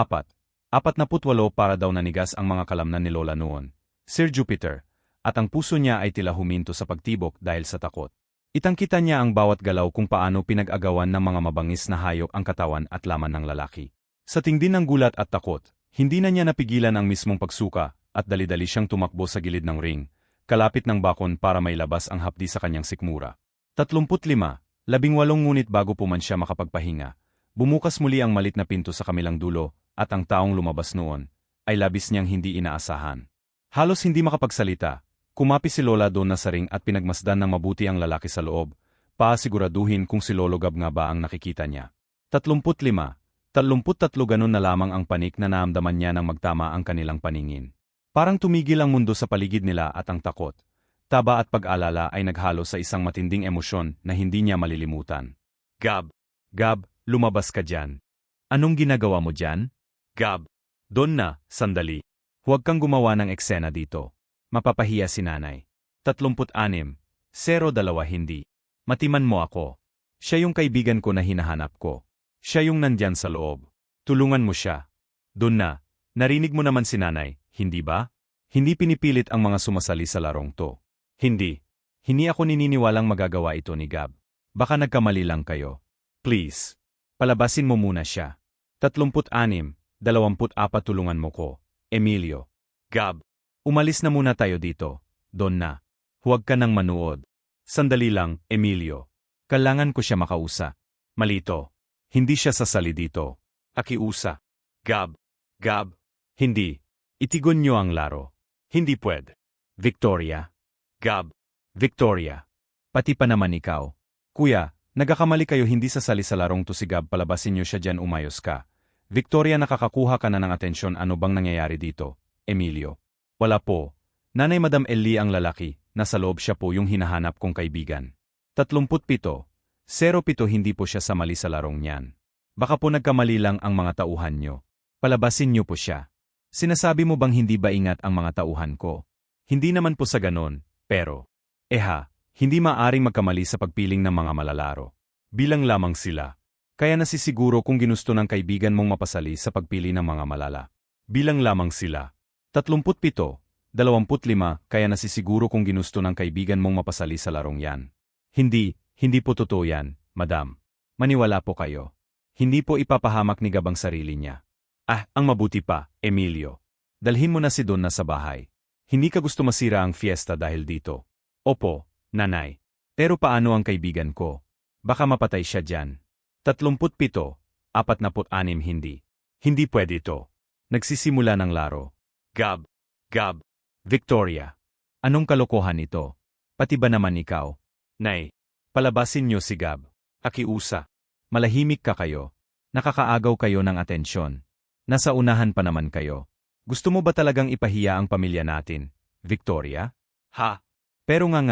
S1: 48 para daw nanigas ang mga kalamnan ni Lola noon, Sir Jupiter, at ang puso niya ay tila huminto sa pagtibok dahil sa takot. Itangkita niya ang bawat galaw kung paano pinag-agawan ng mga mabangis na hayop ang katawan at laman ng lalaki. Sa tingin ng gulat at takot, hindi na niya napigilan ang mismong pagsuka at dali-dali siyang tumakbo sa gilid ng ring, kalapit ng bakon para mailabas ang hapdi sa kanyang sikmura. 35, 18 ngunit bago po man siya makapagpahinga, bumukas muli ang malit na pinto sa kamilang dulo at ang taong lumabas noon ay labis niyang hindi inaasahan. Halos hindi makapagsalita, kumapi si Lola doon na sa ring at pinagmasdan ng mabuti ang lalaki sa loob, pasiguraduhin kung si Lolo Gab nga ba ang nakikita niya. 35, 33 ganun na lamang ang panik na naamdaman niya nang magtama ang kanilang paningin. Parang tumigil ang mundo sa paligid nila at ang takot, taba at pag-alala ay naghalo sa isang matinding emosyon na hindi niya malilimutan. Gab! Gab, lumabas ka dyan. Anong ginagawa mo dyan? Gab! Donna, sandali. Huwag kang gumawa ng eksena dito. Mapapahiya si nanay. 36, 02 hindi. Matiman mo ako. Siya yung kaibigan ko na hinahanap ko. Siya yung nandyan sa loob. Tulungan mo siya. Donna, narinig mo naman si nanay, hindi ba? Hindi pinipilit ang mga sumasali sa larong to. Hindi. Hindi ako nininiwalang magagawa ito ni Gab. Baka nagkamali lang kayo. Please. Palabasin mo muna siya. 36, 24 tulungan mo ko, Emilio. Gab. Umalis na muna tayo dito, Donna. Huwag ka nang manuod. Sandali lang, Emilio. Kailangan ko siya makausa. Malito. Hindi siya sasali dito. Akiusa. Gab. Gab. Hindi. Itigon niyo ang laro. Hindi pwede. Victoria. Gab. Victoria. Pati pa naman ikaw. Kuya, nagkakamali kayo, hindi sasali sa larong to si Gab, palabasin niyo siya dyan, umayos ka. Victoria, nakakakuha ka na ng atensyon, ano bang nangyayari dito, Emilio? Wala po. Nanay, Madam Ellie ang lalaki, nasa loob, siya po yung hinahanap kong kaibigan. 37, 07 hindi po siya samali sa larong niyan. Baka po nagkamali lang ang mga tauhan nyo. Palabasin niyo po siya. Sinasabi mo bang hindi ba ingat ang mga tauhan ko? Hindi naman po sa ganon, pero, hindi maaring magkamali sa pagpiling ng mga malalaro. Bilang lamang sila. Kaya nasisiguro kung ginusto ng kaibigan mong mapasali sa pagpili ng mga malala. Bilang lamang sila. 37, 25 kaya nasisiguro kung ginusto ng kaibigan mong mapasali sa larong yan. Hindi po totoo yan, madam. Maniwala po kayo. Hindi po ipapahamak ni Gab ang sarili niya. Ang mabuti pa, Emilio. Dalhin mo na si Donna sa bahay. Hindi ka gusto masira ang fiesta dahil dito. Opo, nanay. Pero paano ang kaibigan ko? Baka mapatay siya dyan. 37, 46 hindi. Hindi pwede ito. Nagsisimula ng laro. Gab. Gab. Victoria. Anong kalokohan ito? Pati ba naman ikaw? Nay. Palabasin niyo si Gab. Akiusa. Malahimik ka kayo. Nakakaagaw kayo ng atensyon. Nasa unahan pa naman kayo. Gusto mo ba talagang ipahiya ang pamilya natin, Victoria? Ha? Pero nga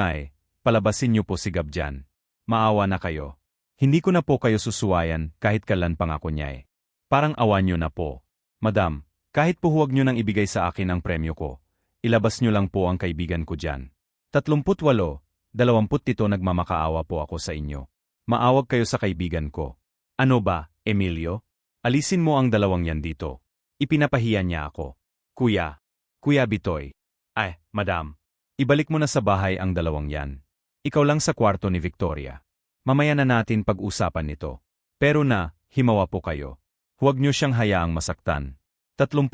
S1: palabasin niyo po si Gab dyan. Maawa na kayo. Hindi ko na po kayo susuwayan kahit kailan pangako niya eh. Parang awan niyo na po. Madam, kahit po huwag niyo nang ibigay sa akin ang premyo ko, ilabas niyo lang po ang kaibigan ko dyan. 38, 27 nagmamakaawa po ako sa inyo. Maawag kayo sa kaibigan ko. Ano ba, Emilio? Alisin mo ang dalawang yan dito. Ipinapahiya niya ako. Kuya. Kuya Bitoy. Ay, madam. Ibalik mo na sa bahay ang dalawang yan. Ikaw lang sa kwarto ni Victoria. Mamaya na natin pag-usapan nito. Pero himawa po kayo. Huwag niyo siyang hayaang masaktan. 38,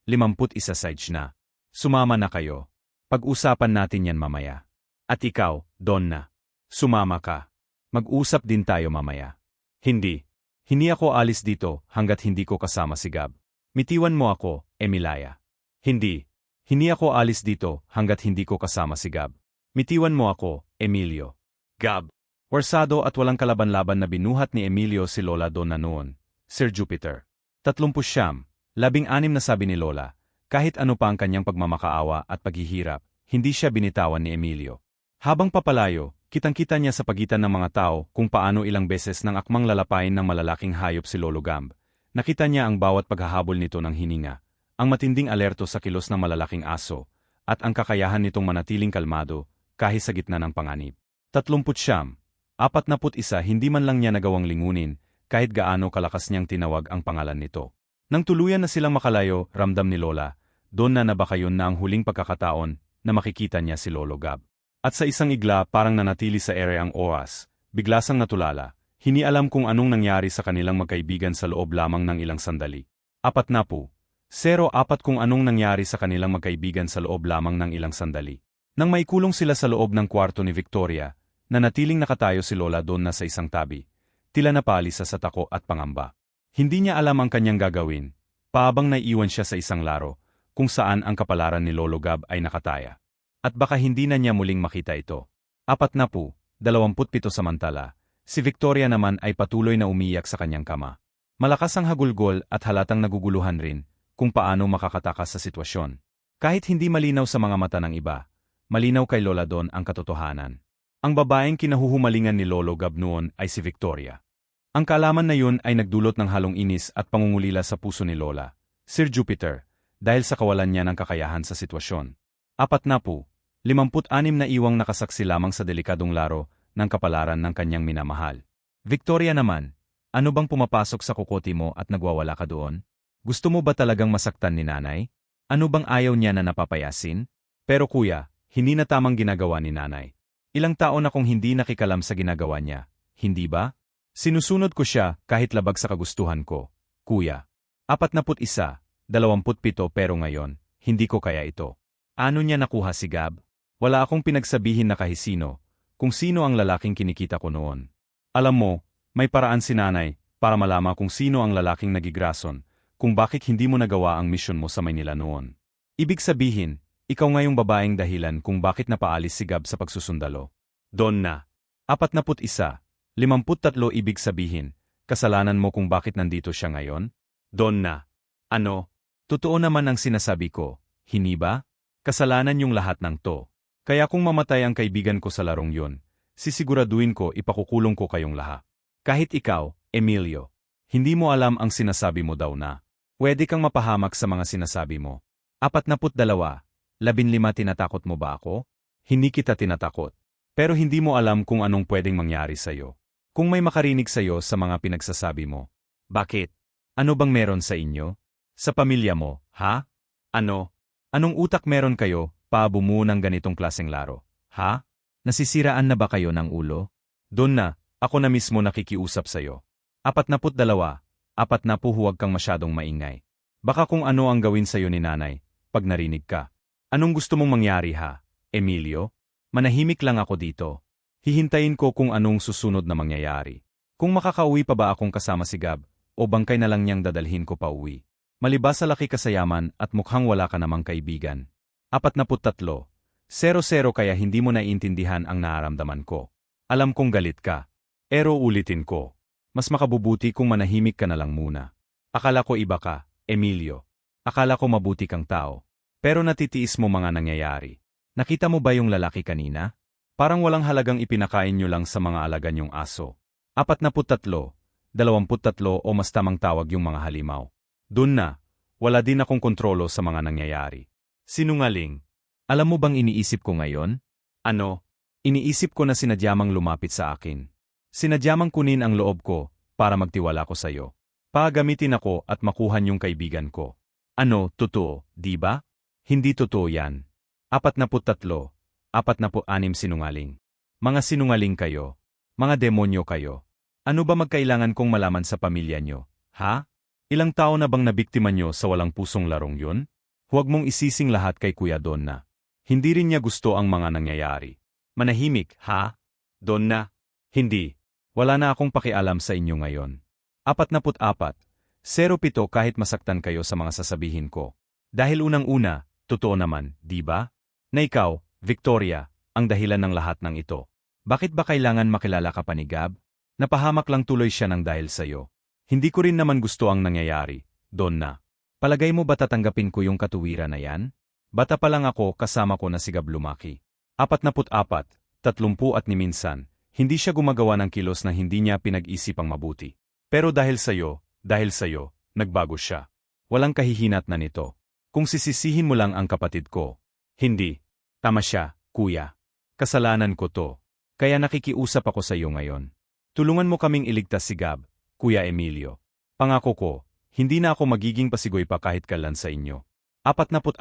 S1: 51 sides na. Sumama na kayo. Pag-usapan natin yan mamaya. At ikaw, Donna. Sumama ka. Mag-usap din tayo mamaya. Hindi. Hindi ako alis dito hanggat hindi ko kasama si Gab. Mitiwan mo ako, Emilaya. Hindi. Hindi ako alis dito hanggat hindi ko kasama si Gab. Mitiwan mo ako, Emilio. Gab. Warsado at walang kalaban-laban na binuhat ni Emilio si Lola Donna noon. Sir Jupiter. 30, 16 na sabi ni Lola, kahit ano pa ang kanyang pagmamakaawa at paghihirap, hindi siya binitawan ni Emilio. Habang papalayo, kitang-kita niya sa pagitan ng mga tao kung paano ilang beses nang akmang lalapain ng malalaking hayop si Lolo Gab. Nakita niya ang bawat paghahabol nito ng hininga, ang matinding alerto sa kilos ng malalaking aso, at ang kakayahan nitong manatiling kalmado kahit sa gitna ng panganib. 30, 41 hindi man lang niya nagawang lingunin kahit gaano kalakas niyang tinawag ang pangalan nito. Nang tuluyan na silang makalayo, ramdam ni Lola, doon na baka yun na ang huling pagkakataon na makikita niya si Lolo Gab. At sa isang igla parang nanatili sa ere ang oras, biglasang natulala, hindi alam kung anong nangyari sa kanilang magkaibigan sa loob lamang ng ilang sandali. 40 kung anong nangyari sa kanilang magkaibigan sa loob lamang ng ilang sandali. Nang maikulong sila sa loob ng kwarto ni Victoria, nanatiling nakatayo si Lola doon na sa isang tabi. Tila napalisa sa tako at pangamba. Hindi niya alam ang kanyang gagawin, paabang naiiwan siya sa isang laro, kung saan ang kapalaran ni Lolo Gab ay nakataya. At baka hindi na niya muling makita ito. 40, 27 samantala, si Victoria naman ay patuloy na umiyak sa kanyang kama. Malakas ang hagulgol at halatang naguguluhan rin kung paano makakatakas sa sitwasyon. Kahit hindi malinaw sa mga mata ng iba, malinaw kay Lola Don ang katotohanan. Ang babaeng kinahuhumalingan ni Lolo Gab noon ay si Victoria. Ang kaalaman na yun ay nagdulot ng halong inis at pangungulila sa puso ni Lola, Sir Jupiter, dahil sa kawalan niya ng kakayahan sa sitwasyon. 40, 56 na iwang nakasaksi lamang sa delikadong laro ng kapalaran ng kanyang minamahal. Victoria naman, ano bang pumapasok sa kukoti mo at nagwawala ka doon? Gusto mo ba talagang masaktan ni nanay? Ano bang ayaw niya na napapayasin? Pero kuya, hindi na tamang ginagawa ni nanay. Ilang taon na kung hindi nakikalam sa ginagawa niya, hindi ba? Sinusunod ko siya kahit labag sa kagustuhan ko, kuya. 41, 27 pero ngayon, hindi ko kaya ito. Ano niya nakuha si Gab? Wala akong pinagsabihin na kahisino, kung sino ang lalaking kinikita ko noon. Alam mo, may paraan si nanay para malaman kung sino ang lalaking nagigrason, kung bakit hindi mo nagawa ang misyon mo sa Maynila noon. Ibig sabihin, ikaw ngayong babaeng dahilan kung bakit napaalis si Gab sa pagsusundalo. Donna. 41, 53 ibig sabihin, kasalanan mo kung bakit nandito siya ngayon? Donna. Ano? Totoo naman ang sinasabi ko, hindi ba? Kasalanan yung lahat ng to. Kaya kung mamatay ang kaibigan ko sa larong yun, sisiguraduhin ko ipakukulong ko kayong lahat. Kahit ikaw, Emilio, hindi mo alam ang sinasabi mo daw na. Pwede kang mapahamak sa mga sinasabi mo. 42, 15 tinatakot mo ba ako? Hindi kita tinatakot. Pero hindi mo alam kung anong pwedeng mangyari sa'yo. Kung may makarinig sa'yo sa mga pinagsasabi mo. Bakit? Ano bang meron sa inyo? Sa pamilya mo, ha? Ano? Anong utak meron kayo, paabumuo ng ganitong klaseng laro? Ha? Nasisiraan na ba kayo ng ulo? Doon na, ako na mismo nakikiusap sa'yo. 42, 40 huwag kang masyadong maingay. Baka kung ano ang gawin sa'yo ni nanay, pag narinig ka. Anong gusto mong mangyari ha, Emilio? Manahimik lang ako dito. Hihintayin ko kung anong susunod na mangyayari. Kung makakauwi pa ba akong kasama si Gab, o bangkay na lang niyang dadalhin ko pa uwi. Malibas sa laki kasayaman at mukhang wala ka namang kaibigan. 43. 00 kaya hindi mo naiintindihan ang nararamdaman ko. Alam kong galit ka. Pero ulitin ko. Mas makabubuti kung manahimik ka na lang muna. Akala ko iba ka, Emilio. Akala ko mabuti kang tao. Pero natitiis mo mga nangyayari. Nakita mo ba yung lalaki kanina? Parang walang halagang ipinakain nyo lang sa mga alaga nyong aso. 43, 23 o mas tamang tawag yung mga halimaw. Doon na, wala din akong kontrolo sa mga nangyayari. Sinungaling. Alam mo bang iniisip ko ngayon? Ano? Iniisip ko na sinadyamang lumapit sa akin. Sinadyamang kunin ang loob ko para magtiwala ko sa'yo. Pagamitin ako at makuhan yung kaibigan ko. Ano, totoo, di ba? Hindi totoo yan. 43, 46 sinungaling. Mga sinungaling kayo. Mga demonyo kayo. Ano ba magkailangan kong malaman sa pamilya nyo? Ha? Ilang tao na bang nabiktima nyo sa walang pusong larong yun? Huwag mong isising lahat kay Kuya Donna. Hindi rin niya gusto ang mga nangyayari. Manahimik, ha? Donna? Hindi. Wala na akong pakialam sa inyo ngayon. 44, 07 kahit masaktan kayo sa mga sasabihin ko. Dahil unang-una, totoo naman, di ba? Na ikaw, Victoria, ang dahilan ng lahat ng ito. Bakit ba kailangan makilala ka pa ni Gab? Napahamak lang tuloy siya ng dahil sa'yo. Hindi ko rin naman gusto ang nangyayari, Donna. Palagay mo ba tatanggapin ko yung katuwiran na yan? Bata pa lang ako kasama ko na si Gab lumaki. 44, 30 at ni minsan, hindi siya gumagawa ng kilos na hindi niya pinag-isipang mabuti. Pero dahil sa'yo, nagbago siya. Walang kahihinat na nito. Kung sisisihin mo lang ang kapatid ko. Hindi. Tama siya, kuya. Kasalanan ko to. Kaya nakikiusap ako sa iyo ngayon. Tulungan mo kaming iligtas si Gab, Kuya Emilio. Pangako ko, hindi na ako magiging pasigoy pa kahit kailan sa inyo. 44,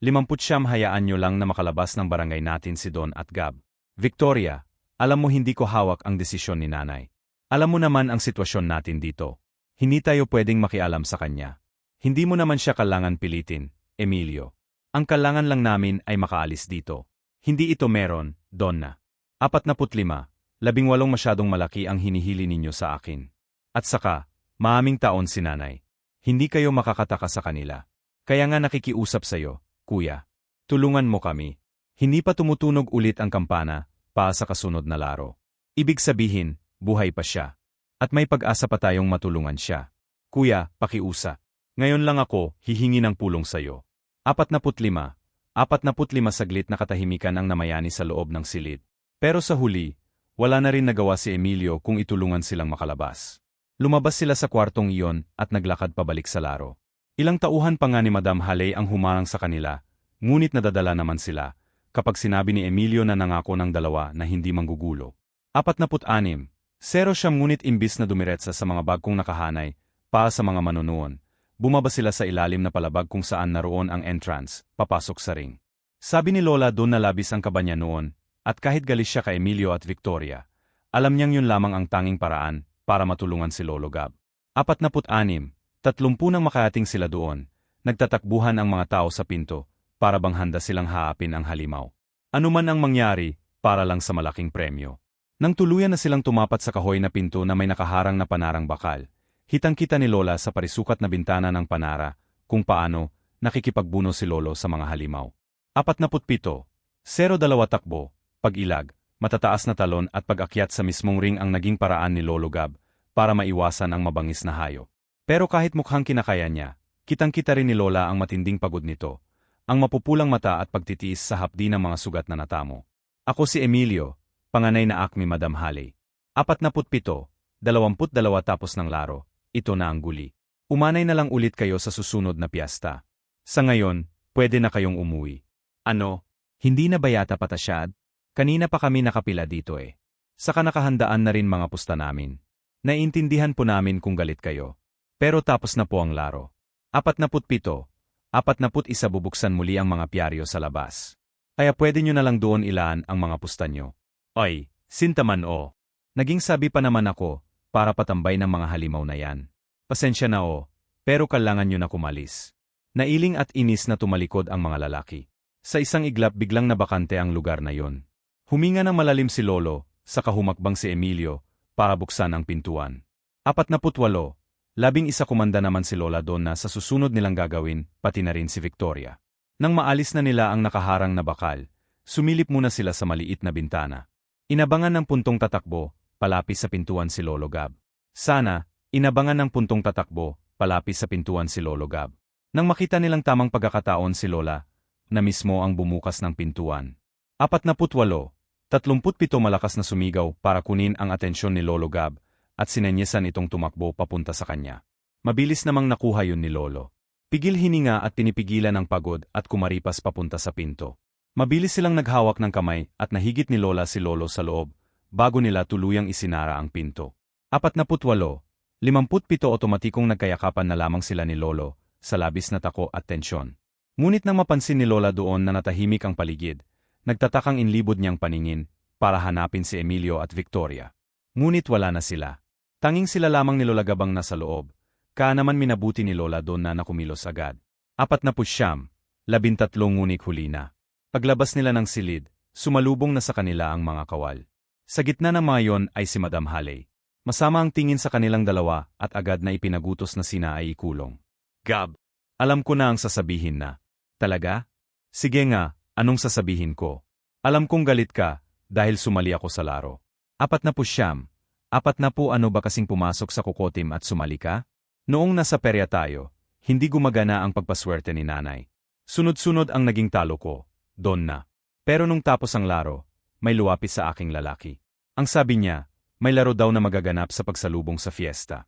S1: 50 hayaan nyo lang na makalabas ng barangay natin si Don at Gab. Victoria, alam mo hindi ko hawak ang desisyon ni nanay. Alam mo naman ang sitwasyon natin dito. Hindi tayo pwedeng makialam sa kanya. Hindi mo naman siya kailangan pilitin, Emilio. Ang kailangan lang namin ay makaalis dito. Hindi ito meron, Donna. 45, 18 masyadong malaki ang hinihili ninyo sa akin. At saka, maaming taon si nanay. Hindi kayo makakataka sa kanila. Kaya nga nakikiusap sa'yo, kuya. Tulungan mo kami. Hindi pa tumutunog ulit ang kampana, pa sa kasunod na laro. Ibig sabihin, buhay pa siya. At may pag-asa pa tayong matulungan siya. Kuya, pakiusa. Ngayon lang ako, hihingi ng pulong sa'yo. 45, 45 saglit na katahimikan ang namayani sa loob ng silid. Pero sa huli, wala na rin nagawa si Emilio kung itulungan silang makalabas. Lumabas sila sa kwartong iyon at naglakad pabalik sa laro. Ilang tauhan pa nga ni Madam Haley ang humarang sa kanila, ngunit nadadala naman sila, kapag sinabi ni Emilio na nangako ng dalawa na hindi manggugulo. 46, 0 ngunit imbis na dumiretsa sa mga bagkong nakahanay, pa sa mga manunuon, bumaba sila sa ilalim na palabag kung saan naroon ang entrance, papasok sa ring. Sabi ni Lola doon na labis ang kaba niya noon, at kahit galis siya kay Emilio at Victoria, alam niyang yun lamang ang tanging paraan para matulungan si Lolo Gab. 46, 30 nang makahating sila doon, nagtatakbuhan ang mga tao sa pinto, para bang handa silang haapin ang halimaw. Ano man ang mangyari, para lang sa malaking premyo. Nang tuluyan na silang tumapat sa kahoy na pinto na may nakaharang na panarang bakal, hitang-kita ni Lola sa parisukat na bintana ng panara, kung paano nakikipagbuno si Lolo sa mga halimaw. 47, 02 takbo, pag-ilag, matataas na talon at pag-akyat sa mismong ring ang naging paraan ni Lolo Gab para maiwasan ang mabangis na hayop. Pero kahit mukhang kinakaya niya, kitang-kita rin ni Lola ang matinding pagod nito, ang mapupulang mata at pagtitiis sa hapdi ng mga sugat na natamo. Ako si Emilio, panganay na anak ni Madam Haley. 47, 22 tapos ng laro, ito na ang guli. Umanay na lang ulit kayo sa susunod na piyesta. Sa ngayon, pwede na kayong umuwi. Ano? Hindi na ba yata patasyad? Kanina pa kami nakapila dito eh. Saka nakahandaan na rin mga pusta namin. Naiintindihan po namin kung galit kayo. Pero tapos na po ang laro. 47, 41 bubuksan muli ang mga piyaryo sa labas. Kaya pwede nyo na lang doon ilaan ang mga pusta nyo. Oy, sintaman o. Naging sabi pa naman ako, para patambay ng mga halimaw na yan. Pasensya na o, pero kailangan nyo na kumalis. Nailing at inis na tumalikod ang mga lalaki. Sa isang iglap biglang nabakante ang lugar na yon. Huminga ng malalim si Lolo, saka humakbang si Emilio, para buksan ang pintuan. 48, 11 kumanda naman si Lola Donna sa susunod nilang gagawin, pati na rin si Victoria. Nang maalis na nila ang nakaharang na bakal, sumilip muna sila sa maliit na bintana. Inabangan ng puntong tatakbo, palapis sa pintuan si Lolo Gab. Inabangan ng puntong tatakbo, palapis sa pintuan si Lolo Gab. Nang makita nilang tamang pagkakataon si Lola, na mismo ang bumukas ng pintuan. 48, 37 malakas na sumigaw para kunin ang atensyon ni Lolo Gab at sinenyesan itong tumakbo papunta sa kanya. Mabilis namang nakuha yun ni Lolo. Pigil hininga at pinipigilan ang pagod at kumaripas papunta sa pinto. Mabilis silang naghawak ng kamay at nahigit ni Lola si Lolo sa loob bago nila tuluyang isinara ang pinto. 48, 57 otomatikong nagkayakapan na lamang sila ni Lolo sa labis na tako at tensyon. Ngunit nang mapansin ni Lola doon na natahimik ang paligid, nagtatakang inlibod niyang paningin para hanapin si Emilio at Victoria. Ngunit wala na sila. Tanging sila lamang ni Lola Gabang nasa loob. Kaya naman minabuti ni Lola doon na nakumilos agad. 49, 13 ngunit huli na. Paglabas nila ng silid, sumalubong na sa kanila ang mga kawal. Sa gitna ng mga yon ay si Madam Halley. Masama ang tingin sa kanilang dalawa at agad na ipinagutos na sina ay ikulong. Gab, alam ko na ang sasabihin na. Talaga? Sige nga, anong sasabihin ko? Alam kong galit ka dahil sumali ako sa laro. 49, 40 ano ba kasing pumasok sa kukotim at sumali ka? Noong nasa perya tayo, hindi gumagana ang pagpaswerte ni nanay. Sunod-sunod ang naging talo ko, Donna. Pero nung tapos ang laro, may luwapit sa aking lalaki. Ang sabi niya, may laro daw na magaganap sa pagsalubong sa fiesta.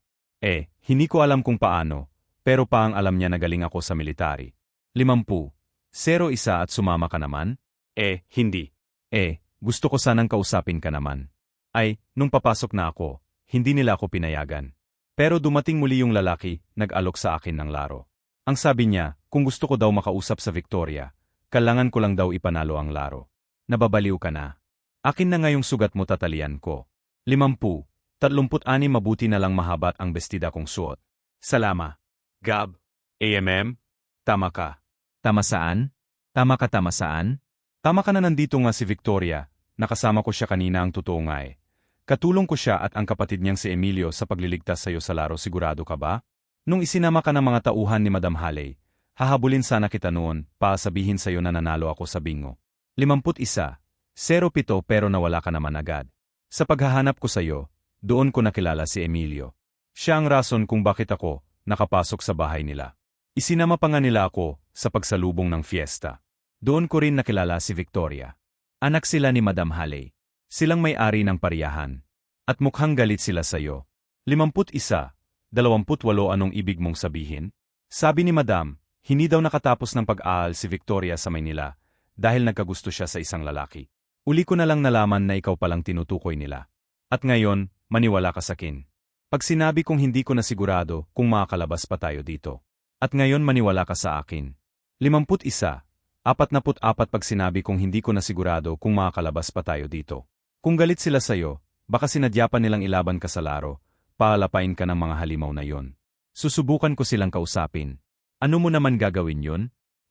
S1: Hindi ko alam kung paano, pero paang alam niya na galing ako sa military. 50, 01 at sumama ka naman? Hindi. Gusto ko sanang kausapin ka naman. Nung papasok na ako, hindi nila ako pinayagan. Pero dumating muli yung lalaki, nag-alok sa akin ng laro. Ang sabi niya, kung gusto ko daw makausap sa Victoria, kailangan ko lang daw ipanalo ang laro. Nababaliw ka na. Akin na ngayong sugat mo tatalian ko. 50, 36 mabuti na lang mahabat ang bestida kong suot. Salama. Gab. Tama ka. Tama saan? Tama saan? Tama ka na nandito nga si Victoria, nakasama ko siya kanina ang totoo nga Katulong ko siya at ang kapatid niyang si Emilio sa pagliligtas sa'yo sa laro sigurado ka ba? Nung isinama ka ng mga tauhan ni Madam Halley, hahabulin sana kita noon para sabihin sa'yo na nanalo ako sa bingo. 51, 07 pero nawala ka naman agad. Sa paghahanap ko sa'yo, doon ko nakilala si Emilio. Siya ang rason kung bakit ako nakapasok sa bahay nila. Isinama pa nga nila ako sa pagsalubong ng fiesta. Doon ko rin nakilala si Victoria. Anak sila ni Madam Halley. Silang may-ari ng pariyahan. At mukhang galit sila sa'yo. 51, 28 anong ibig mong sabihin? Sabi ni Madam, hindi daw nakatapos ng pag-aaral si Victoria sa Maynila dahil nagkagusto siya sa isang lalaki. Uli ko na lang nalaman na ikaw palang tinutukoy nila. At ngayon, maniwala ka sakin. Pag sinabi kong hindi ko na sigurado kung makakalabas pa tayo dito. At ngayon maniwala ka sa akin. 51, 44 pag sinabi kong hindi ko na sigurado kung makakalabas pa tayo dito. Kung galit sila sa'yo, baka sinadya pa nilang ilaban ka sa laro, paalapain ka ng mga halimaw na yon. Susubukan ko silang kausapin. Ano mo naman gagawin yon?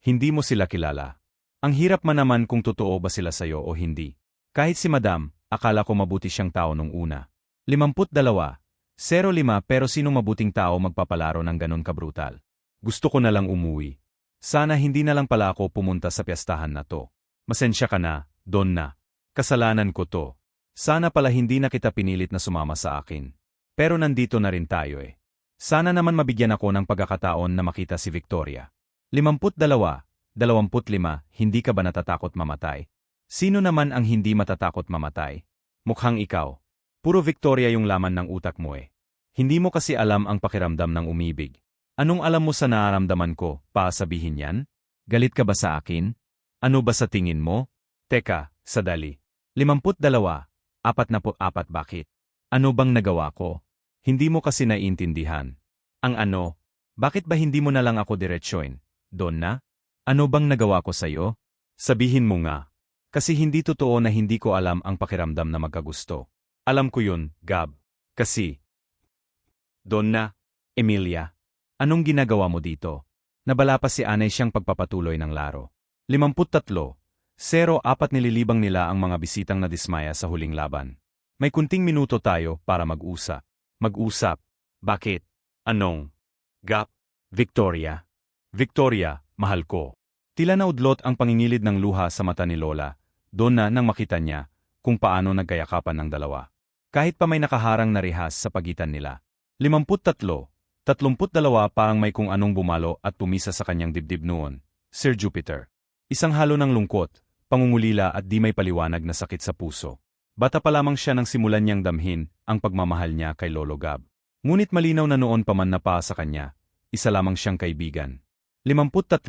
S1: Hindi mo sila kilala. Ang hirap man naman kung totoo ba sila sa'yo o hindi. Kahit si Madam, akala ko mabuti siyang tao nung una. 52, 05 pero sinong mabuting tao magpapalaro ng ganon kabrutal? Gusto ko na lang umuwi. Sana hindi na lang pala ako pumunta sa piyestahan na to. Masensya ka na, Donna. Kasalanan ko to. Sana pala hindi na kita pinilit na sumama sa akin. Pero nandito na rin tayo Sana naman mabigyan ako ng pagkakataon na makita si Victoria. 52, 25, hindi ka ba natatakot mamatay? Sino naman ang hindi matatakot mamatay? Mukhang ikaw. Puro Victoria yung laman ng utak mo Hindi mo kasi alam ang pakiramdam ng umibig. Anong alam mo sa nararamdaman ko, pa sabihin yan? Galit ka ba sa akin? Ano ba sa tingin mo? Teka, sadali. 52, 44 bakit? Ano bang nagawa ko? Hindi mo kasi naiintindihan. Ang ano? Bakit ba hindi mo na lang ako diretsyoin? Donna? Ano bang nagawa ko sa'yo? Sabihin mo nga. Kasi hindi totoo na hindi ko alam ang pakiramdam na magkagusto. Alam ko yun, Gab. Kasi... Donna, Emilia, anong ginagawa mo dito? Nabala pa si Anay siyang pagpapatuloy ng laro. 53, 0-4 nililibang nila ang mga bisitang nadismaya sa huling laban. May kunting minuto tayo para mag-usap. Mag-usap? Bakit? Anong? Gap? Victoria. Victoria, mahal ko. Tila naudlot ang pangingilid ng luha sa mata ni Lola, doon na nang makita niya kung paano nagkayakapan ng dalawa. Kahit pa may nakaharang na rihas sa pagitan nila. 53, 32 parang may kung anong bumalo at pumisa sa kanyang dibdib noon, Sir Jupiter. Isang halo ng lungkot, pangungulila at di may paliwanag na sakit sa puso. Bata pa lamang siya nang simulan niyang damhin ang pagmamahal niya kay Lolo Gab. Ngunit malinaw na noon pa man na pa sa kanya, isa lamang siyang kaibigan. 53,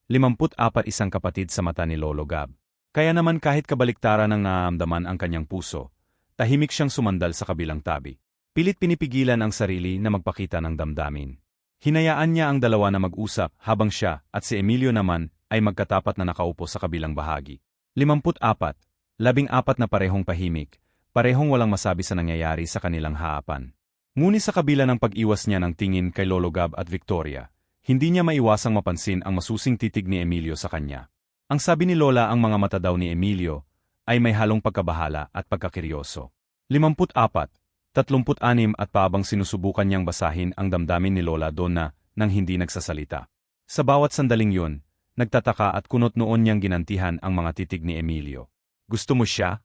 S1: 54 isang kapatid sa mata ni Lolo Gab. Kaya naman kahit kabaliktaran ang naaramdaman ang kanyang puso, tahimik siyang sumandal sa kabilang tabi. Pilit pinipigilan ang sarili na magpakita ng damdamin. Hinayaan niya ang dalawa na mag-usap habang siya at si Emilio naman ay magkatapat na nakaupo sa kabilang bahagi. 54, 14 na parehong tahimik, parehong walang masabi sa nangyayari sa kanilang haapan. Ngunit sa kabila ng pag-iwas niya ng tingin kay Lolo Gab at Victoria, hindi niya maiwasang mapansin ang masusing titig ni Emilio sa kanya. Ang sabi ni Lola ang mga mata daw ni Emilio ay may halong pagkabahala at pagkakiryoso. 54, 36 at paabang sinusubukan niyang basahin ang damdamin ni Lola Donna nang hindi nagsasalita. Sa bawat sandaling yun, nagtataka at kunot noon niyang ginantihan ang mga titig ni Emilio. Gusto mo siya?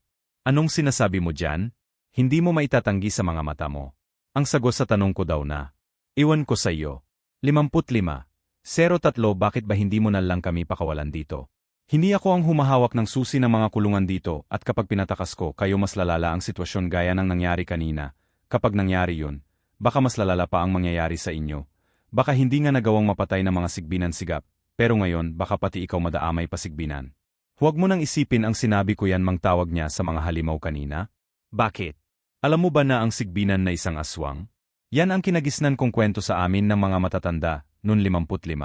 S1: Anong sinasabi mo dyan? Hindi mo maitatanggi sa mga mata mo. Ang sagot sa tanong ko daw na, iwan ko sa iyo. 55, 03 bakit ba hindi mo na lang kami pakawalan dito? Hindi ako ang humahawak ng susi ng mga kulungan dito at kapag pinatakas ko kayo mas lalala ang sitwasyon gaya ng nangyari kanina. Kapag nangyari yun, baka mas lalala pa ang mangyayari sa inyo. Baka hindi nga nagawang mapatay ng mga sigbinan sigap, pero ngayon baka pati ikaw madaamay pa sigbinan. Huwag mo nang isipin ang sinabi ko yan mang tawag niya sa mga halimaw kanina. Bakit? Alam mo ba na ang sigbinan na isang aswang? Yan ang kinagisnan kong kwento sa amin ng mga matatanda, noon 55.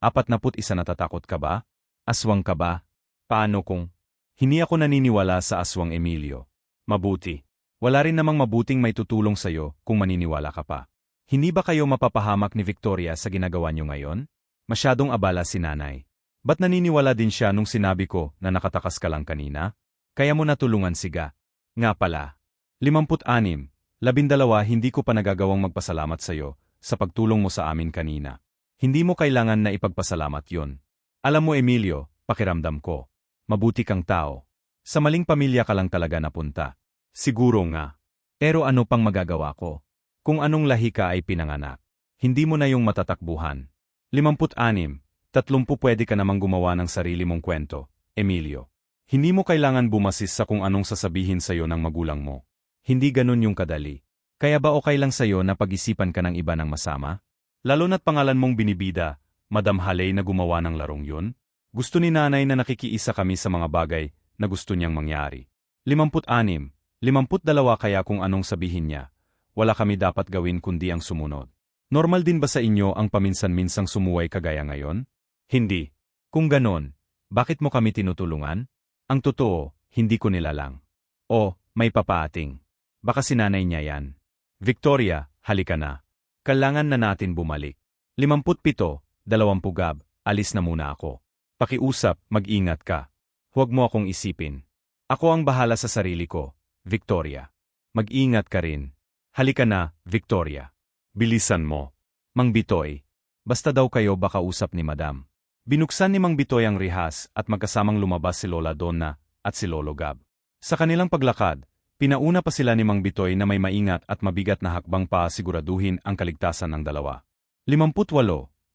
S1: 41 natatakot ka ba? Aswang ka ba? Paano kung? Hindi ako naniniwala sa aswang Emilio. Mabuti. Wala rin namang mabuting may tutulong sa'yo kung maniniwala ka pa. Hindi ba kayo mapapahamak ni Victoria sa ginagawa niyo ngayon? Masyadong abala si nanay. Ba't naniniwala din siya nung sinabi ko na nakatakas ka lang kanina? Kaya mo natulungan siga. Nga pala. 56, 12 hindi ko pa nagagawang magpasalamat sa'yo sa pagtulong mo sa amin kanina. Hindi mo kailangan na ipagpasalamat yon. Alam mo Emilio, pakiramdam ko. Mabuti kang tao. Sa maling pamilya ka lang talaga napunta. Siguro nga. Pero ano pang magagawa ko? Kung anong lahi ka ay pinanganak. Hindi mo na yung matatakbuhan. 56, 30 pwede ka namang gumawa ng sarili mong kwento, Emilio. Hindi mo kailangan bumasis sa kung anong sasabihin sa'yo ng magulang mo. Hindi ganun yung kadali. Kaya ba okay lang sa'yo na pag-isipan ka ng iba ng masama? Lalo na't pangalan mong binibida, Madam Haley na gumawa ng larong yun? Gusto ni nanay na nakikiisa kami sa mga bagay na gusto niyang mangyari. 56, 52 kaya kung anong sabihin niya, wala kami dapat gawin kundi ang sumunod. Normal din ba sa inyo ang paminsan-minsang sumuway kagaya ngayon? Hindi. Kung ganon, bakit mo kami tinutulungan? Ang totoo, hindi ko nilalang. O, may papaating. Baka sinanay niya yan. Victoria, halika na. Kailangan na natin bumalik. 57, 20 Gab, alis na muna ako. Pakiusap, mag-ingat ka. Huwag mo akong isipin. Ako ang bahala sa sarili ko, Victoria. Mag-ingat ka rin. Halika na, Victoria. Bilisan mo. Mang Bitoy. Basta daw kayo baka usap ni Madam. Binuksan ni Mang Bitoy ang rihas at magkasamang lumabas si Lola Donna at si Lolo Gab. Sa kanilang paglakad, pinauna pa sila ni Mang Bitoy na may maingat at mabigat na hakbang pa siguraduhin ang kaligtasan ng dalawa. 58,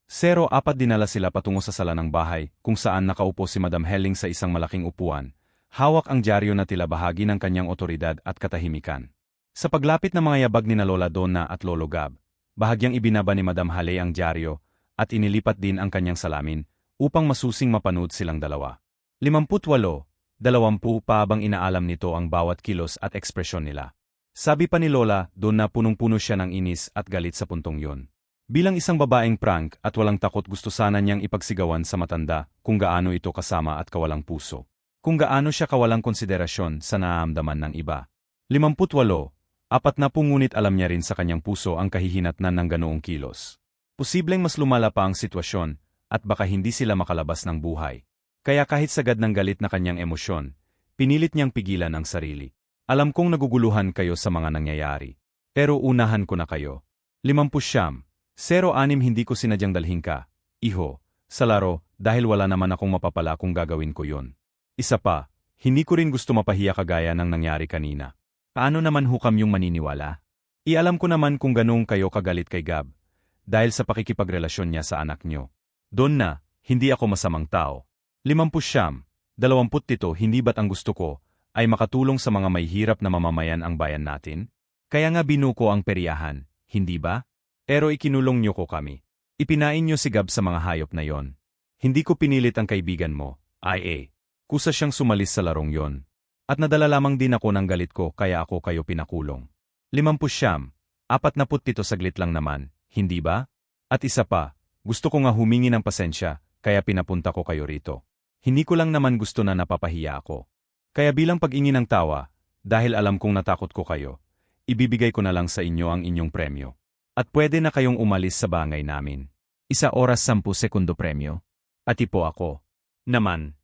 S1: 04 dinala sila patungo sa sala ng bahay kung saan nakaupo si Madam Helling sa isang malaking upuan. Hawak ang dyaryo na tila bahagi ng kanyang otoridad at katahimikan. Sa paglapit ng mga yabag ni na Lola Donna at Lolo Gab, bahagyang ibinaba ni Madam Haley ang dyaryo at inilipat din ang kanyang salamin upang masusing mapanood silang dalawa. 58, 20 pa bang inaalam nito ang bawat kilos at ekspresyon nila. Sabi pa ni Lola Donna punong-puno siya ng inis at galit sa puntong yon. Bilang isang babaeng prank at walang takot gusto sana niyang ipagsigawan sa matanda kung gaano ito kasama at kawalang puso. Kung gaano siya kawalang konsiderasyon sa naaamdaman ng iba. 58, 40 ngunit alam niya rin sa kanyang puso ang kahihinatnan ng ganoong kilos. Posibleng mas lumala pa ang sitwasyon at baka hindi sila makalabas ng buhay. Kaya kahit sagad ng galit na kanyang emosyon, pinilit niyang pigilan ang sarili. Alam kong naguguluhan kayo sa mga nangyayari. Pero unahan ko na kayo. 50, 06 hindi ko sinadyang dalhin ka, iho, sa laro dahil wala naman akong mapapala kung gagawin ko yun. Isa pa, hindi ko rin gusto mapahiya kagaya ng nangyari kanina. Paano naman hukam yung maniniwala? Ialam ko naman kung ganung kayo kagalit kay Gab. Dahil sa pakikipagrelasyon niya sa anak niyo. Doon na, hindi ako masamang tao. 50, 27 hindi ba't ang gusto ko ay makatulong sa mga may hirap na mamamayan ang bayan natin? Kaya nga binuko ang peryahan, hindi ba? Pero ikinulong niyo ko kami. Ipinain niyo si Gab sa mga hayop na yon. Hindi ko pinilit ang kaibigan mo, kusa siyang sumalis sa larong yon. At nadala lamang din ako ng galit ko kaya ako kayo pinakulong. 50, 47 saglit lang naman, hindi ba? At isa pa, gusto ko nga humingi ng pasensya, kaya pinapunta ko kayo rito. Hindi ko lang naman gusto na napapahiya ako. Kaya bilang pag-ingi ng tawa, dahil alam kong natakot ko kayo, ibibigay ko na lang sa inyo ang inyong premyo. At pwede na kayong umalis sa bangay namin. 1 oras 10 segundo premyo. At ipo ako. Naman,